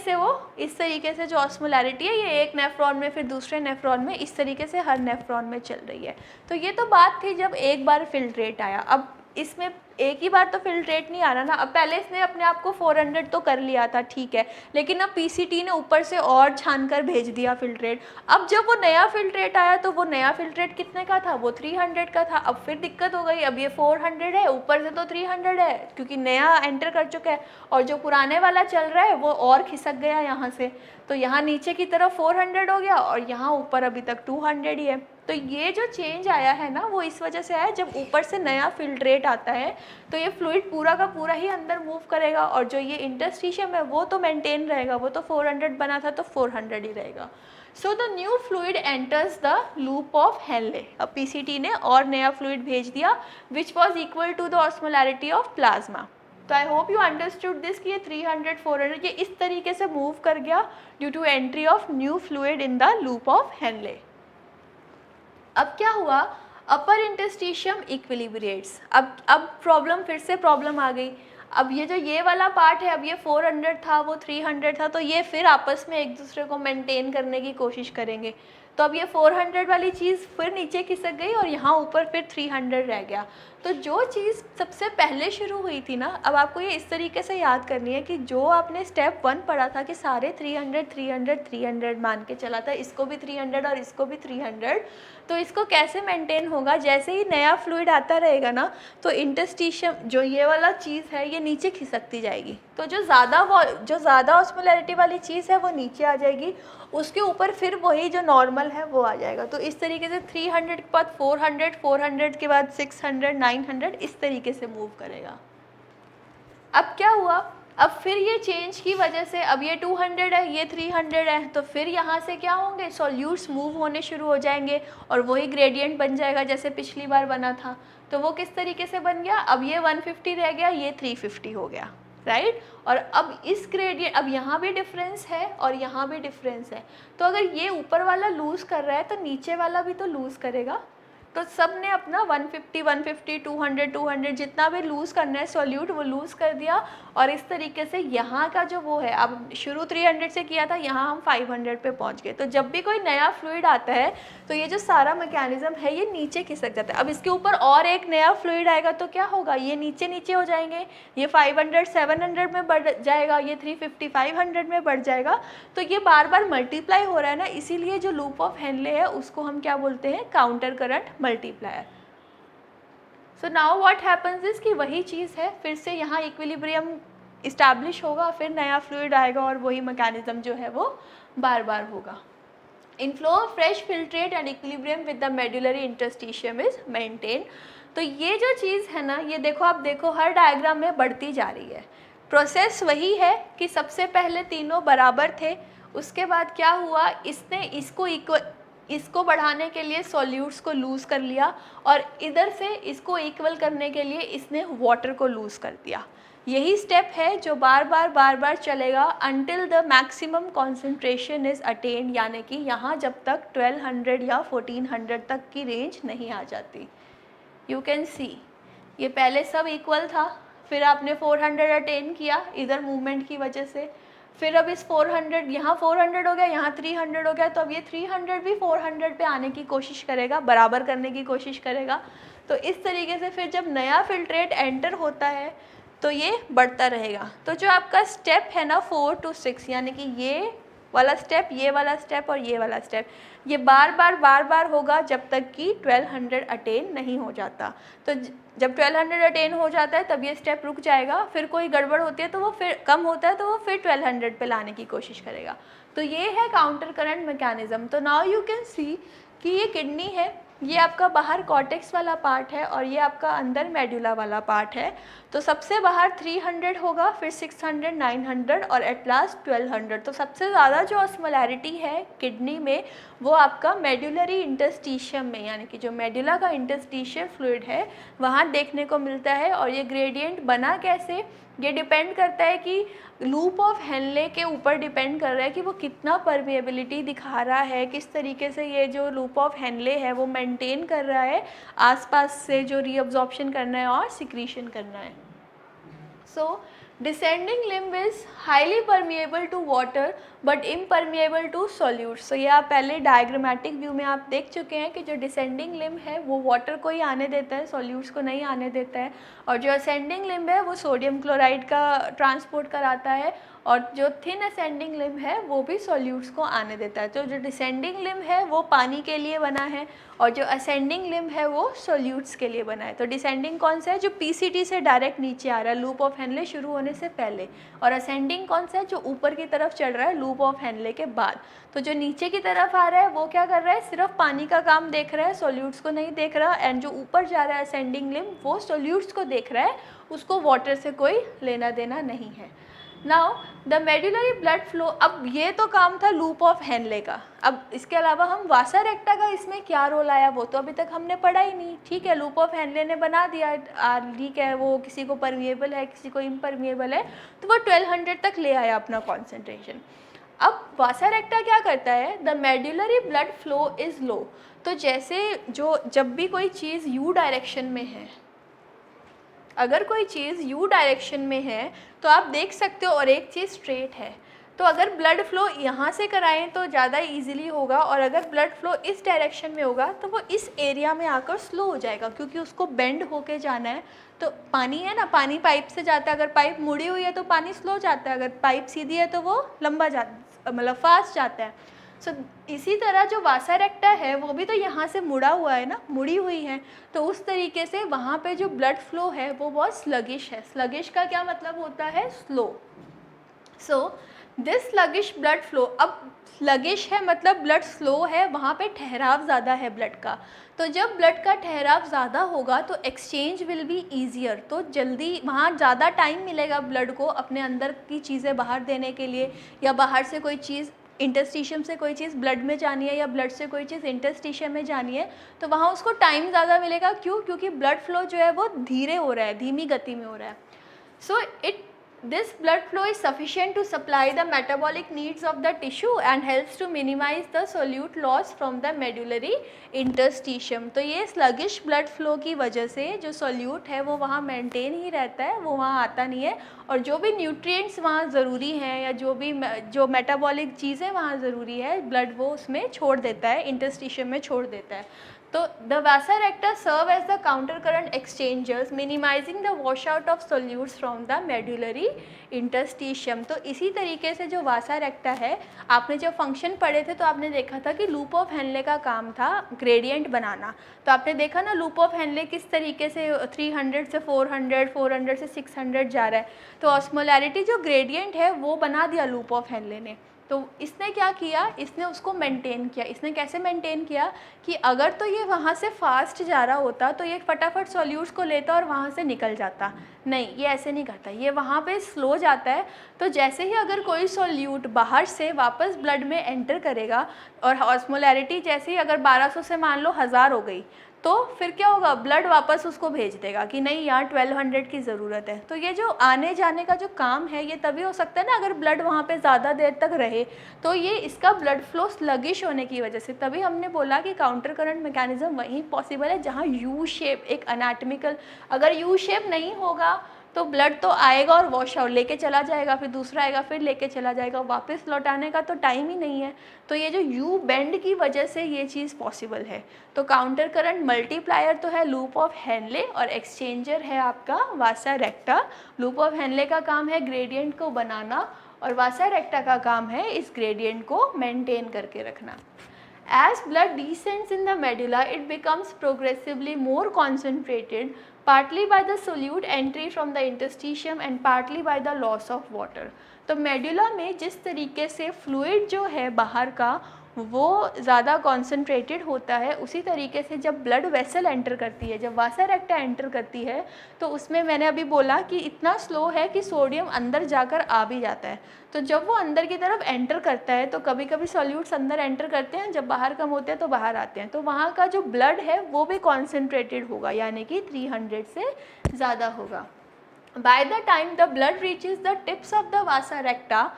से जो ऑस्मोलैरिटी है ये एक नेफ्रॉन में फिर दूसरे नेफ्रॉन में, इस तरीके से हर नेफ्रॉन में चल रही है। तो ये तो बात थी जब एक बार फिल्ट्रेट आया। अब इसमें एक ही बार तो फिल्ट्रेट नहीं आ रहा ना। अब पहले इसने अपने आप को 400 तो कर लिया था, ठीक है, लेकिन अब पीसीटी ने ऊपर से और छान कर भेज दिया फिल्ट्रेट। अब जब वो नया फिल्ट्रेट आया तो वो नया फिल्ट्रेट कितने का था, वो 300 का था। अब फिर दिक्कत हो गई, अब ये 400 है, ऊपर से तो 300 है क्योंकि नया एंटर कर चुका है, और जो पुराने वाला चल रहा है वो और खिसक गया यहाँ से, तो यहाँ नीचे की तरफ 400 हो गया और यहाँ ऊपर अभी तक 200 ही है। तो ये जो चेंज आया है ना वो इस वजह से आया, जब ऊपर से नया फिल्ट्रेट आता है तो ये फ्लूइड पूरा का पूरा ही अंदर मूव करेगा, और जो ये इंटरस्टिशियम है वो तो मेंटेन रहेगा, वो तो 400 बना था तो 400 ही रहेगा। So the new fluid enters the loop of Henle. अब पीसीटी ने और नया फ्लूइड भेज दिया which was equal to the osmolarity of plasma. तो I hope you understood this कि ये 300 400 ये इस तरीके से मूव कर गया due to entry of new fluid in the loop of Henle. अब क्या हुआ, अपर इंटरस्टिशियम इक्विलिब्रेट्स। अब प्रॉब्लम, फिर से प्रॉब्लम आ गई। अब ये जो ये वाला पार्ट है, अब ये 400 था, वो 300 था, तो ये फिर आपस में एक दूसरे को मेंटेन करने की कोशिश करेंगे। तो अब ये 400 वाली चीज़ फिर नीचे खिसक गई और यहाँ ऊपर फिर 300 रह गया। तो जो चीज़ सबसे पहले शुरू हुई थी ना, अब आपको ये इस तरीके से याद करनी है कि जो आपने स्टेप 1 पढ़ा था कि सारे 300 300 300 मान के चला था, इसको भी 300 और इसको भी 300, तो इसको कैसे मेंटेन होगा, जैसे ही नया फ्लूइड आता रहेगा ना तो इंटरस्टिशियम जो ये वाला चीज़ है ये नीचे खिसकती जाएगी। तो जो ज़्यादा ऑस्मोलैरिटी वाली चीज़ है वो नीचे आ जाएगी, उसके ऊपर फिर वही जो नॉर्मल है वो आ जाएगा। तो इस तरीके से 300 के बाद 400, 400 के बाद 600, 900 इस तरीके से मूव करेगा। अब क्या हुआ, अब फिर ये चेंज की वजह से अब ये 200 है, ये 300 है, तो फिर यहाँ से क्या होंगे, सॉल्यूट्स मूव होने शुरू हो जाएंगे और वही ग्रेडियंट बन जाएगा जैसे पिछली बार बना था। तो वो किस तरीके से बन गया, अब ये 150 रह गया, ये 350 हो गया, राइट। और अब इस ग्रेडियंट, अब यहाँ भी डिफरेंस है और यहाँ भी डिफरेंस है, तो अगर ये ऊपर वाला लूज़ कर रहा है तो नीचे वाला भी तो लूज़ करेगा। तो सब ने अपना 150 150 200 200 जितना भी लूज़ करना है सॉल्यूट वो लूज़ कर दिया, और इस तरीके से यहाँ का जो वो है, अब शुरू 300 से किया था, यहाँ हम 500 पे पहुँच गए। तो जब भी कोई नया फ्लूइड आता है तो ये जो सारा मैकेनिज्म है ये नीचे खिसक जाता है। अब इसके ऊपर और एक नया फ्लूइड आएगा तो क्या होगा, ये नीचे नीचे हो जाएंगे, ये 500 700 में बढ़ जाएगा, ये 350 500 में बढ़ जाएगा। तो ये बार बार मल्टीप्लाई हो रहा है ना, इसीलिए जो लूप ऑफ हेनले है उसको हम क्या बोलते हैं, counter current multiplier. So now what happens is कि वही चीज़ है, फिर से यहाँ इक्विलिब्रियम इस्टेब्लिश होगा, फिर नया फ्लूइड आएगा और वही मैकेनिज्म जो है वो बार बार होगा। Inflow of fresh filtrate and equilibrium with the medullary interstitium is maintain. तो ये जो चीज़ है ना, ये देखो, आप देखो हर डायग्राम में बढ़ती जा रही है। प्रोसेस वही है कि सबसे पहले तीनों बराबर थे, उसके बाद क्या हुआ, इसने इसको बढ़ाने के लिए सॉल्यूट्स को लूज़ कर लिया, और इधर से इसको इक्वल करने के लिए इसने वाटर को लूज़ कर दिया। यही स्टेप है जो बार बार चलेगा until the maximum concentration is attend, यानी कि यहाँ जब तक 1200 या 1400 तक की रेंज नहीं आ जाती। यू कैन सी ये पहले सब इक्वल था, फिर आपने 400 अटेन किया इधर मूवमेंट की वजह से, फिर अब इस 400 यहाँ 400 हो गया, यहाँ 300 हो गया, तो अब ये 300 भी 400 पे आने की कोशिश करेगा, बराबर करने की कोशिश करेगा। तो इस तरीके से फिर जब नया फिल्ट्रेट एंटर होता है तो ये बढ़ता रहेगा। तो जो आपका स्टेप है ना 4 to 6, यानी कि ये वाला स्टेप, ये वाला स्टेप और ये वाला स्टेप, ये बार बार होगा जब तक कि 1200 अटेन नहीं हो जाता। तो जब 1200 अटेन हो जाता है तब ये स्टेप रुक जाएगा, फिर कोई गड़बड़ होती है तो वो फिर कम होता है तो वो फिर 1200 पे लाने की कोशिश करेगा। तो ये है काउंटर करंट मैकेनिज्म। तो नाउ यू कैन सी कि ये किडनी है, ये आपका बाहर कॉर्टेक्स वाला पार्ट है और ये आपका अंदर मेडुला वाला पार्ट है। तो सबसे बाहर 300 होगा, फिर 600 900 और एट लास्ट 1200। तो सबसे ज़्यादा जो ऑस्मोलैरिटी है किडनी में वो आपका मेडुलरी इंटरस्टिशियम में, यानी कि जो मेडुला का इंटरस्टिशियल फ्लूइड है वहाँ देखने को मिलता है। और ये ग्रेडियंट बना कैसे, ये डिपेंड करता है कि लूप ऑफ हेनले के ऊपर डिपेंड कर रहा है कि वो कितना परमिएबिलिटी दिखा रहा है, किस तरीके से ये जो लूप ऑफ हेनले है वो मेंटेन कर रहा है आसपास से जो रीअब्जॉर्प्शन करना है और सिक्रीशन करना है। सो descending limb is highly permeable to water but impermeable to solutes. तो ये आप पहले डायग्रामेटिक व्यू में आप देख चुके हैं कि जो डिसेंडिंग लिम्ब है वो वाटर को ही आने देता है, सॉल्यूट्स को नहीं आने देता है, और जो असेंडिंग लिम्ब है वो सोडियम क्लोराइड का ट्रांसपोर्ट कराता है, और जो थिन असेंडिंग लिम्ब है वो भी सॉल्यूट्स को आने देता है। तो जो डिसेंडिंग लिम्ब है वो पानी के लिए बना है, और जो असेंडिंग लिम्ब है वो सॉल्यूट्स के लिए बना है। तो डिसेंडिंग कौन सा है? जो पीसीटी से डायरेक्ट नीचे आ रहा है लूप ऑफ हेनले शुरू होने से पहले, और असेंडिंग कौन सा है? जो ऊपर की तरफ चढ़ रहा है लूप ऑफ हेनले के बाद। तो जो नीचे की तरफ आ रहा है वो क्या कर रहा है? सिर्फ पानी का काम देख रहा है, सॉल्यूट्स को नहीं देख रहा, एंड जो ऊपर जा रहा है असेंडिंग लिम्ब वो सॉल्यूट्स को देख रहा है, उसको वाटर से कोई लेना देना नहीं है। Now the medullary blood flow, अब ये तो काम था लूप ऑफ हेनले का। अब इसके अलावा हम वासा रेक्टा का इसमें क्या रोल आया वो तो अभी तक हमने पढ़ा ही नहीं। ठीक है, लूप ऑफ हेनले ने बना दिया, ठीक है, वो किसी को परमिएबल है किसी को इम्परमिएबल है, तो वो 1200 तक ले आया अपना कॉन्सेंट्रेशन। अब वासा रेक्टा क्या करता है? The medullary blood flow is low. तो जैसे जब भी कोई चीज़ यू डायरेक्शन में है, अगर कोई चीज़ यू डायरेक्शन में है तो आप देख सकते हो, और एक चीज़ स्ट्रेट है, तो अगर ब्लड फ्लो यहाँ से कराएं तो ज़्यादा इजीली होगा, और अगर ब्लड फ्लो इस डायरेक्शन में होगा तो वो इस एरिया में आकर स्लो हो जाएगा, क्योंकि उसको बेंड होके जाना है। तो पानी है ना, पानी पाइप से जाता है, अगर पाइप मुड़ी हुई है तो पानी स्लो जाता है, अगर पाइप सीधी है तो वो लंबा मतलब फास्ट जाता है। सो इसी तरह जो वासा रेक्टा है वो भी तो यहाँ से मुड़ा हुआ है ना, मुड़ी हुई है, तो उस तरीके से वहाँ पे जो ब्लड फ्लो है वो बहुत स्लगिश है। स्लगिश का क्या मतलब होता है? Slow. So this sluggish blood flow, अब स्लगिश है मतलब ब्लड स्लो है, वहाँ पे ठहराव ज़्यादा है ब्लड का। तो जब ब्लड का ठहराव ज़्यादा होगा तो एक्सचेंज विल बी ईजियर, तो जल्दी वहाँ ज़्यादा टाइम मिलेगा ब्लड को अपने अंदर की चीज़ें बाहर देने के लिए, या बाहर से कोई चीज़ इंटरस्टिशियम से कोई चीज़ ब्लड में जानी है या ब्लड से कोई चीज़ इंटरस्टिशियम में जानी है, तो वहाँ उसको टाइम ज़्यादा मिलेगा। क्यों? क्योंकि ब्लड फ्लो जो है वो धीरे हो रहा है, धीमी गति में हो रहा है। सो this blood flow is sufficient to supply the metabolic needs of the tissue and helps to minimize the solute loss from the medullary interstitium। तो ये sluggish blood flow की वजह से जो solute है वो वहाँ maintain ही रहता है, वो वहाँ आता नहीं है, और जो भी nutrients वहाँ ज़रूरी हैं या जो metabolic चीज़ें वहाँ ज़रूरी है blood वो उसमें छोड़ देता है, interstitium में छोड़ देता है। तो the vasa recta serve as the counter current exchangers, minimizing the washout of solutes from the medullary interstitium। तो इसी तरीके से जो वासा रेक्टा है, आपने जब फंक्शन पढ़े थे तो आपने देखा था कि लूप ऑफ हेनले का काम था ग्रेडियंट बनाना। तो आपने देखा ना लूप ऑफ हेनले किस तरीके से 300 से 400, 400 से 600 जा रहा है। तो ऑस्मोलैरिटी जो ग्रेडियंट है वो बना दिया लूप ऑफ हेनले ने। तो इसने क्या किया? इसने उसको मेंटेन किया। इसने कैसे मेंटेन किया कि अगर तो ये वहाँ से फास्ट जा रहा होता तो ये फटाफट सॉल्यूट्स को लेता और वहाँ से निकल जाता। नहीं, ये ऐसे नहीं करता, ये वहाँ पे स्लो जाता है। तो जैसे ही अगर कोई सॉल्यूट बाहर से वापस ब्लड में एंटर करेगा, और ऑस्मोलैरिटी जैसे ही अगर 1200 से मान लो 1000 हो गई, तो फिर क्या होगा? ब्लड वापस उसको भेज देगा कि नहीं यहाँ 1200 की ज़रूरत है। तो ये जो आने जाने का जो काम है ये तभी हो सकता है ना अगर ब्लड वहाँ पे ज़्यादा देर तक रहे। तो ये इसका ब्लड फ्लो स्लगिश होने की वजह से, तभी हमने बोला कि काउंटर करंट मैकेनिज्म वहीं पॉसिबल है जहाँ यू शेप, एक अनाटमिकल, अगर यू शेप नहीं होगा तो ब्लड तो आएगा और वॉश आउट लेके चला जाएगा, फिर दूसरा आएगा फिर लेके चला जाएगा, वापस लौटाने का तो टाइम ही नहीं है। तो ये जो यू बेंड की वजह से ये चीज़ पॉसिबल है। तो काउंटर करंट मल्टीप्लायर तो है लूप ऑफ हेनले, और एक्सचेंजर है आपका वासा रेक्टा। लूप ऑफ हेनले का काम है ग्रेडियंट को बनाना, और वासा रेक्टा का काम है इस ग्रेडियंट को मेंटेन करके रखना। As blood descends in the medulla, it becomes progressively more concentrated, partly by the solute entry from the interstitium and partly by the loss of water। तो मेडुला में जिस तरीके से फ्लूइड जो है बाहर का वो ज़्यादा कॉन्सेंट्रेटेड होता है, उसी तरीके से जब ब्लड वेसल एंटर करती है, जब वासा रेक्टा एंटर करती है, तो उसमें मैंने अभी बोला कि इतना स्लो है कि सोडियम अंदर जाकर आ भी जाता है। तो जब वो अंदर की तरफ एंटर करता है तो कभी कभी सॉल्यूट्स अंदर एंटर करते हैं, जब बाहर कम होते हैं तो बाहर आते हैं, तो वहाँ का जो ब्लड है वो भी कॉन्सेंट्रेटेड होगा, यानी कि 300 से ज़्यादा होगा। By the time the blood reaches the tips of the वासा रेक्टा,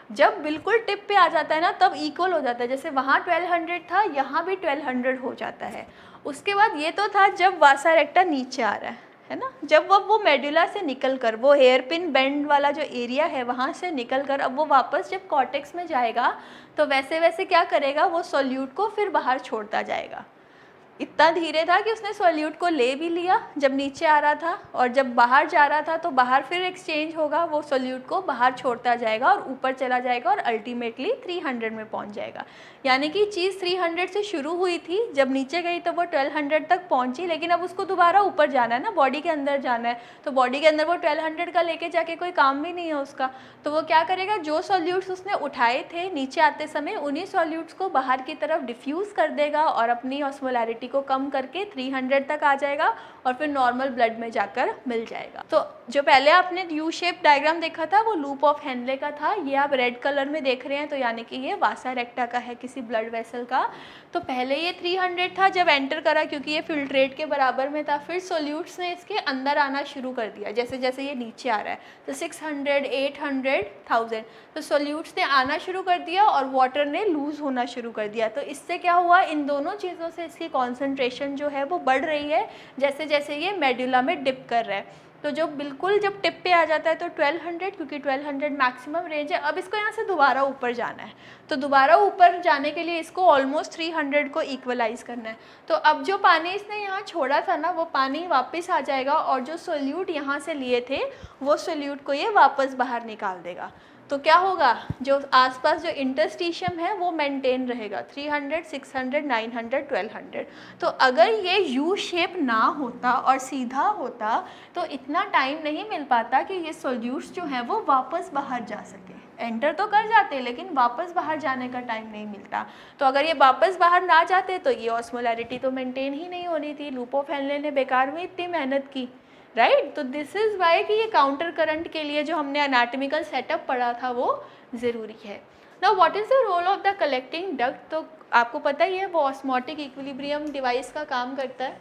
जब बिल्कुल टिप पे आ जाता है ना तब इक्वल हो जाता है, जैसे वहाँ 1200 था यहाँ भी 1200 हो जाता है। उसके बाद ये तो था जब वासा रेक्टा नीचे आ रहा है, है ना। जब वो मेडुला से निकल कर, वो हेयर पिन बेंड वाला जो एरिया है वहाँ से निकल कर अब वो वापस जब कॉर्टेक्स में जाएगा तो वैसे वैसे क्या करेगा, वो सोल्यूट को फिर बाहर छोड़ता जाएगा। इतना धीरे था कि उसने सोल्यूट को ले भी लिया जब नीचे आ रहा था, और जब बाहर जा रहा था तो बाहर फिर एक्सचेंज होगा, वो सोल्यूट को बाहर छोड़ता जाएगा और ऊपर चला जाएगा और अल्टीमेटली 300 में पहुंच जाएगा। यानी कि चीज़ 300 से शुरू हुई थी, जब नीचे गई तो वो 1200 तक पहुंची, लेकिन अब उसको दोबारा ऊपर जाना है ना, बॉडी के अंदर जाना है, तो बॉडी के अंदर वो 1200 का लेके जाके कोई काम भी नहीं है उसका। तो वो क्या करेगा, जो सॉल्यूट्स उसने उठाए थे नीचे आते समय उन्हीं सॉल्यूट्स को बाहर की तरफ डिफ्यूज़ कर देगा और अपनी ऑस्मोलैरिटी को कम करके 300 तक आ जाएगा और फिर नॉर्मल ब्लड में जाकर मिल जाएगा। तो जो पहले आपने यू शेप डायग्राम देखा था वो लूप ऑफ हेनले का था, ये आप रेड कलर में देख रहे हैं, तो यानी कि ये वासा रेक्टा का है, किसी ब्लड वेसल का। तो पहले ये 300 था जब एंटर करा, क्योंकि ये फिल्ट्रेट के बराबर में था, फिर सोल्यूट्स ने इसके अंदर आना शुरू कर दिया जैसे जैसे ये नीचे आ रहा है, तो 600, 800, 1000, तो सोल्यूट्स ने आना शुरू कर दिया और वाटर ने लूज़ होना शुरू कर दिया। तो इससे क्या हुआ, इन दोनों चीज़ों से इसकी कॉन्सेंट्रेशन जो है वो बढ़ रही है जैसे जैसे ये मेडुला में डिप कर रहा है। तो जो बिल्कुल जब टिप पे आ जाता है तो 1200, क्योंकि 1200 मैक्सिमम रेंज है, अब इसको यहाँ से दोबारा ऊपर जाना है, तो दोबारा ऊपर जाने के लिए इसको ऑलमोस्ट 300 को इक्वलाइज़ करना है। तो अब जो पानी इसने यहाँ छोड़ा था ना, वो पानी वापस आ जाएगा और जो सोल्यूट यहाँ से लिए थे वो सोल्यूट को ये वापस बाहर निकाल देगा। तो क्या होगा, जो आसपास जो इंटरस्टिशियम है वो मेंटेन रहेगा, 300, 600, 900, 1200। तो अगर ये यू शेप ना होता और सीधा होता तो इतना टाइम नहीं मिल पाता कि ये सोल्यूट्स जो हैं वो वापस बाहर जा सके। एंटर तो कर जाते लेकिन वापस बाहर जाने का टाइम नहीं मिलता। तो अगर ये वापस बाहर ना जाते तो ये ऑस्मोलैरिटी तो मेंटेन ही नहीं होनी थी, लूप ऑफ हेनले ने बेकार में इतनी मेहनत की, राइट। तो दिस इज़ वाई कि ये काउंटर करंट के लिए जो हमने एनाटॉमिकल सेटअप पढ़ा था वो ज़रूरी है। Now what is the role of the collecting duct, तो आपको पता ही है वो ऑस्मोटिक इक्विलिब्रियम डिवाइस का काम करता है,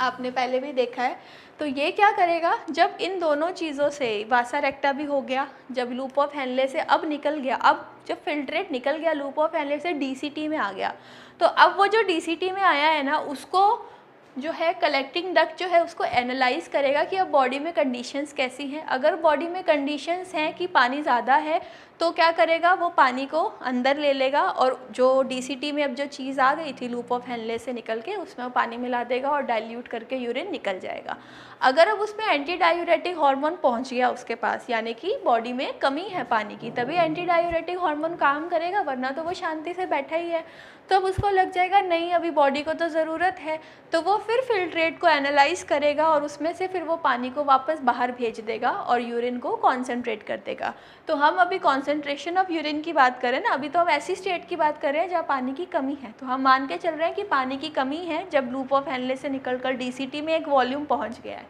आपने पहले भी देखा है। तो ये क्या करेगा, जब इन दोनों चीज़ों से वासा रेक्टा भी हो गया, जब लूप ऑफ हेनले से अब निकल गया, अब जब फिल्ट्रेट निकल गया लूप ऑफ हेनले से डीसीटी में आ गया, तो अब वो जो डीसीटी में आया है ना उसको जो है कलेक्टिंग डक्ट जो है उसको एनालाइज करेगा कि अब बॉडी में कंडीशंस कैसी हैं। अगर बॉडी में कंडीशंस हैं कि पानी ज़्यादा है तो क्या करेगा, वो पानी को अंदर ले लेगा और जो डीसीटी में अब जो चीज़ आ गई थी लूप ऑफ हेनले से निकल के उसमें वो पानी मिला देगा और डाइल्यूट करके यूरिन निकल जाएगा। अगर अब उसमें एंटी डायूरेटिक हार्मोन पहुंच गया उसके पास, यानी कि बॉडी में कमी है पानी की, तभी एंटी डायूरेटिक हार्मोन काम करेगा, वरना तो वो शांति से बैठा ही है। तो अब उसको लग जाएगा नहीं अभी बॉडी को तो ज़रूरत है, तो वो फिर फिल्ट्रेट को एनालाइज करेगा और उसमें से फिर वो पानी को वापस बाहर भेज देगा और यूरिन को कॉन्सेंट्रेट कर देगा। तो हम अभी कॉन्सेंट्रेशन ऑफ यूरिन की बात करें ना, अभी तो हम ऐसी स्टेट की बात कर रहे हैं जहाँ पानी की कमी है। तो हम मान के चल रहे हैं कि पानी की कमी है जब लूप ऑफ हेनले से निकलकर डीसीटी में एक वॉल्यूम पहुँच गया है।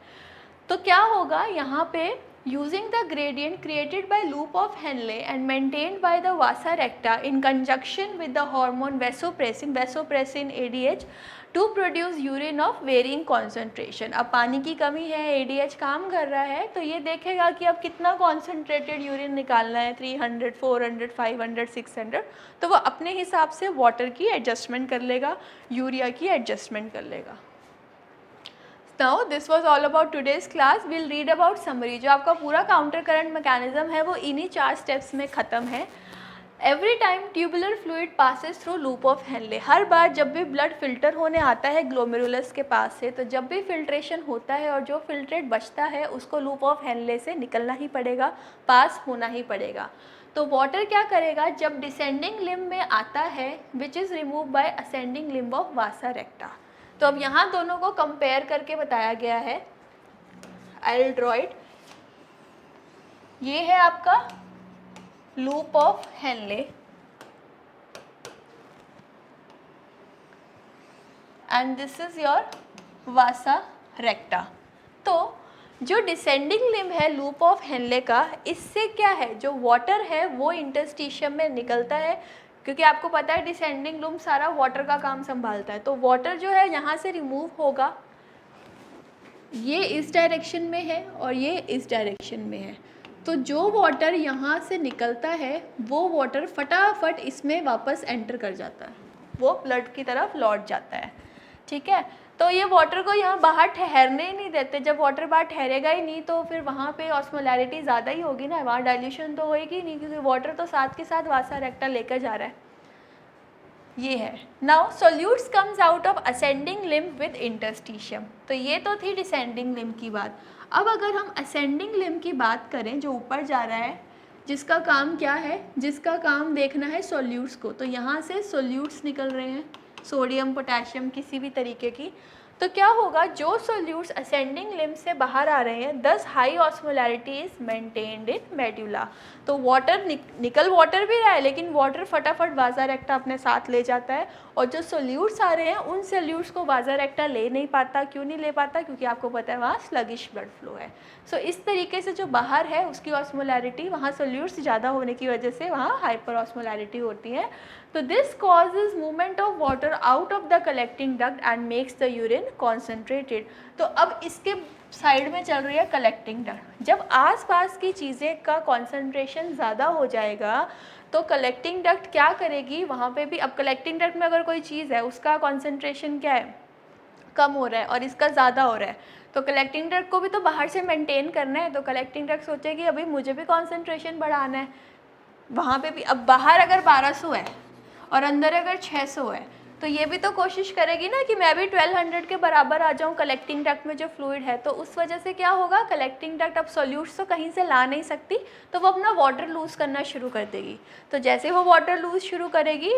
तो क्या होगा यहाँ पे, using the gradient created by loop of Henle and maintained by the vasa recta in conjunction with the hormone vasopressin ADH to produce urine of varying concentration। अब पानी की कमी है, ADH काम कर रहा है, तो ये देखेगा कि अब कितना कॉन्सेंट्रेटेड यूरिन निकालना है, 300, 400, 500, 600, तो वो अपने हिसाब से वाटर की एडजस्टमेंट कर लेगा, यूरिया की एडजस्टमेंट कर लेगा। Now this was all about today's class. We'll read about summary। जो आपका पूरा काउंटर करंट मैकेनिज्म है वो इन्हीं 4 स्टेप्स में ख़त्म है। Every time tubular fluid passes through loop of Henle, हर बार जब भी ब्लड फिल्टर होने आता है ग्लोमेरुलस के पास से, तो जब भी फिल्ट्रेशन होता है और जो फिल्ट्रेट बचता है उसको लूप ऑफ हेनले से निकलना ही पड़ेगा, पास होना ही पड़ेगा। तो वाटर क्या करेगा, जब डिसेंडिंग लिम्ब में आता है which is remove by ascending limb of वासा रेक्टा। तो अब यहाँ दोनों को कंपेयर करके बताया गया है। I will draw it. ये है आपका loop of Henley and this is your वासा रेक्टा। तो जो डिसेंडिंग लिम्ब है लूप ऑफ हेनले का, इससे क्या है, जो वाटर है वो इंटरस्टिशियम में निकलता है, क्योंकि आपको पता है डिसेंडिंग लूप सारा वाटर का काम संभालता है। तो वाटर जो है यहाँ से रिमूव होगा, ये इस डायरेक्शन में है और ये इस डायरेक्शन में है। तो जो वाटर यहाँ से निकलता है वो वाटर फटाफट इसमें वापस एंटर कर जाता है, वो ब्लड की तरफ लौट जाता है। ठीक है। तो ये वाटर को यहाँ बाहर ठहरने ही नहीं देते, जब वाटर बाहर ठहरेगा ही नहीं तो फिर वहाँ पे ऑस्मोलैरिटी ज़्यादा ही होगी ना, वहाँ डाइल्यूशन तो होएगी नहीं, क्योंकि वाटर तो साथ के साथ वासा रेक्टा लेकर जा रहा है। ये है। Now solutes comes out of ascending limb with interstitium. तो ये तो थी डिसेंडिंग लिम्ब की बात। अब अगर हम असेंडिंग लिम्ब की बात करें, जो ऊपर जा रहा है, जिसका काम क्या है, जिसका काम देखना है सोल्यूट्स को, तो यहाँ से सोल्यूट्स निकल रहे हैं, सोडियम पोटेशियम किसी भी तरीके की। तो क्या होगा, जो सोल्यूट्स असेंडिंग लिम्ब से बाहर आ रहे हैं, दस high osmolarity is maintained in medulla. तो वाटर निकल वाटर भी रहा है, लेकिन वाटर फटाफट वाजा रेक्टा अपने साथ ले जाता है, और जो सोल्यूट्स आ रहे हैं उन सोल्यूट्स को वाजा रेक्टा ले नहीं पाता। क्यों नहीं ले पाता? क्योंकि आपको पता है वहाँ स्लगिश ब्लड फ्लो है। सो इस तरीके से जो बाहर है उसकी ऑस्मोलैरिटी, वहाँ सोल्यूट्स ज़्यादा होने की वजह से वहाँ हाइपर ऑस्मोलैरिटी होती है। तो this causes movement of water out of the collecting duct and makes the urine concentrated. तो अब इसके साइड में चल रही है कलेक्टिंग डक्ट। जब आसपास की चीज़ें का कॉन्सेंट्रेशन ज़्यादा हो जाएगा तो कलेक्टिंग डक्ट क्या करेगी, वहाँ पे भी, अब कलेक्टिंग डक्ट में अगर कोई चीज़ है उसका कॉन्सेंट्रेशन क्या है, कम हो रहा है, और इसका ज़्यादा हो रहा है, तो कलेक्टिंग डक्ट को भी तो बाहर से मेंटेन करना है। तो कलेक्टिंग डक्ट सोचेगी अभी मुझे भी कॉन्सेंट्रेशन बढ़ाना है, वहाँ पे भी। अब बाहर अगर 1200 है और अंदर अगर 600 है, तो ये भी तो कोशिश करेगी ना कि मैं भी 1200 के बराबर आ जाऊँ कलेक्टिंग डक्ट में जो फ्लूइड है। तो उस वजह से क्या होगा, कलेक्टिंग डक्ट अब सोल्यूट्स तो कहीं से ला नहीं सकती, तो वो अपना वाटर लूज़ करना शुरू कर देगी। तो जैसे वो वाटर लूज़ शुरू करेगी,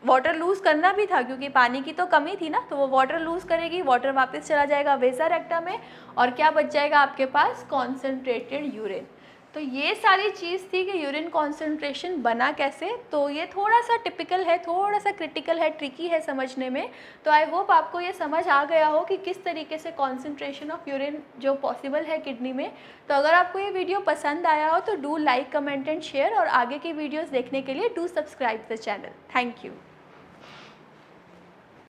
वाटर लूज़ करना भी था क्योंकि पानी की तो कमी थी ना, तो वो वाटर लूज़ करेगी, वाटर वापस चला जाएगा वेसा रेक्टा में, और क्या बच जाएगा आपके पास, कॉन्सेंट्रेटेड यूरिन। तो ये सारी चीज़ थी कि यूरिन कॉन्सेंट्रेशन बना कैसे। तो ये थोड़ा सा टिपिकल है, थोड़ा सा क्रिटिकल है, ट्रिकी है समझने में। तो आई होप आपको ये समझ आ गया हो कि किस तरीके से कॉन्सेंट्रेशन ऑफ यूरिन जो पॉसिबल है किडनी में। तो अगर आपको ये वीडियो पसंद आया हो तो do like, comment and share, और आगे की वीडियोज़ देखने के लिए do subscribe the channel. Thank you.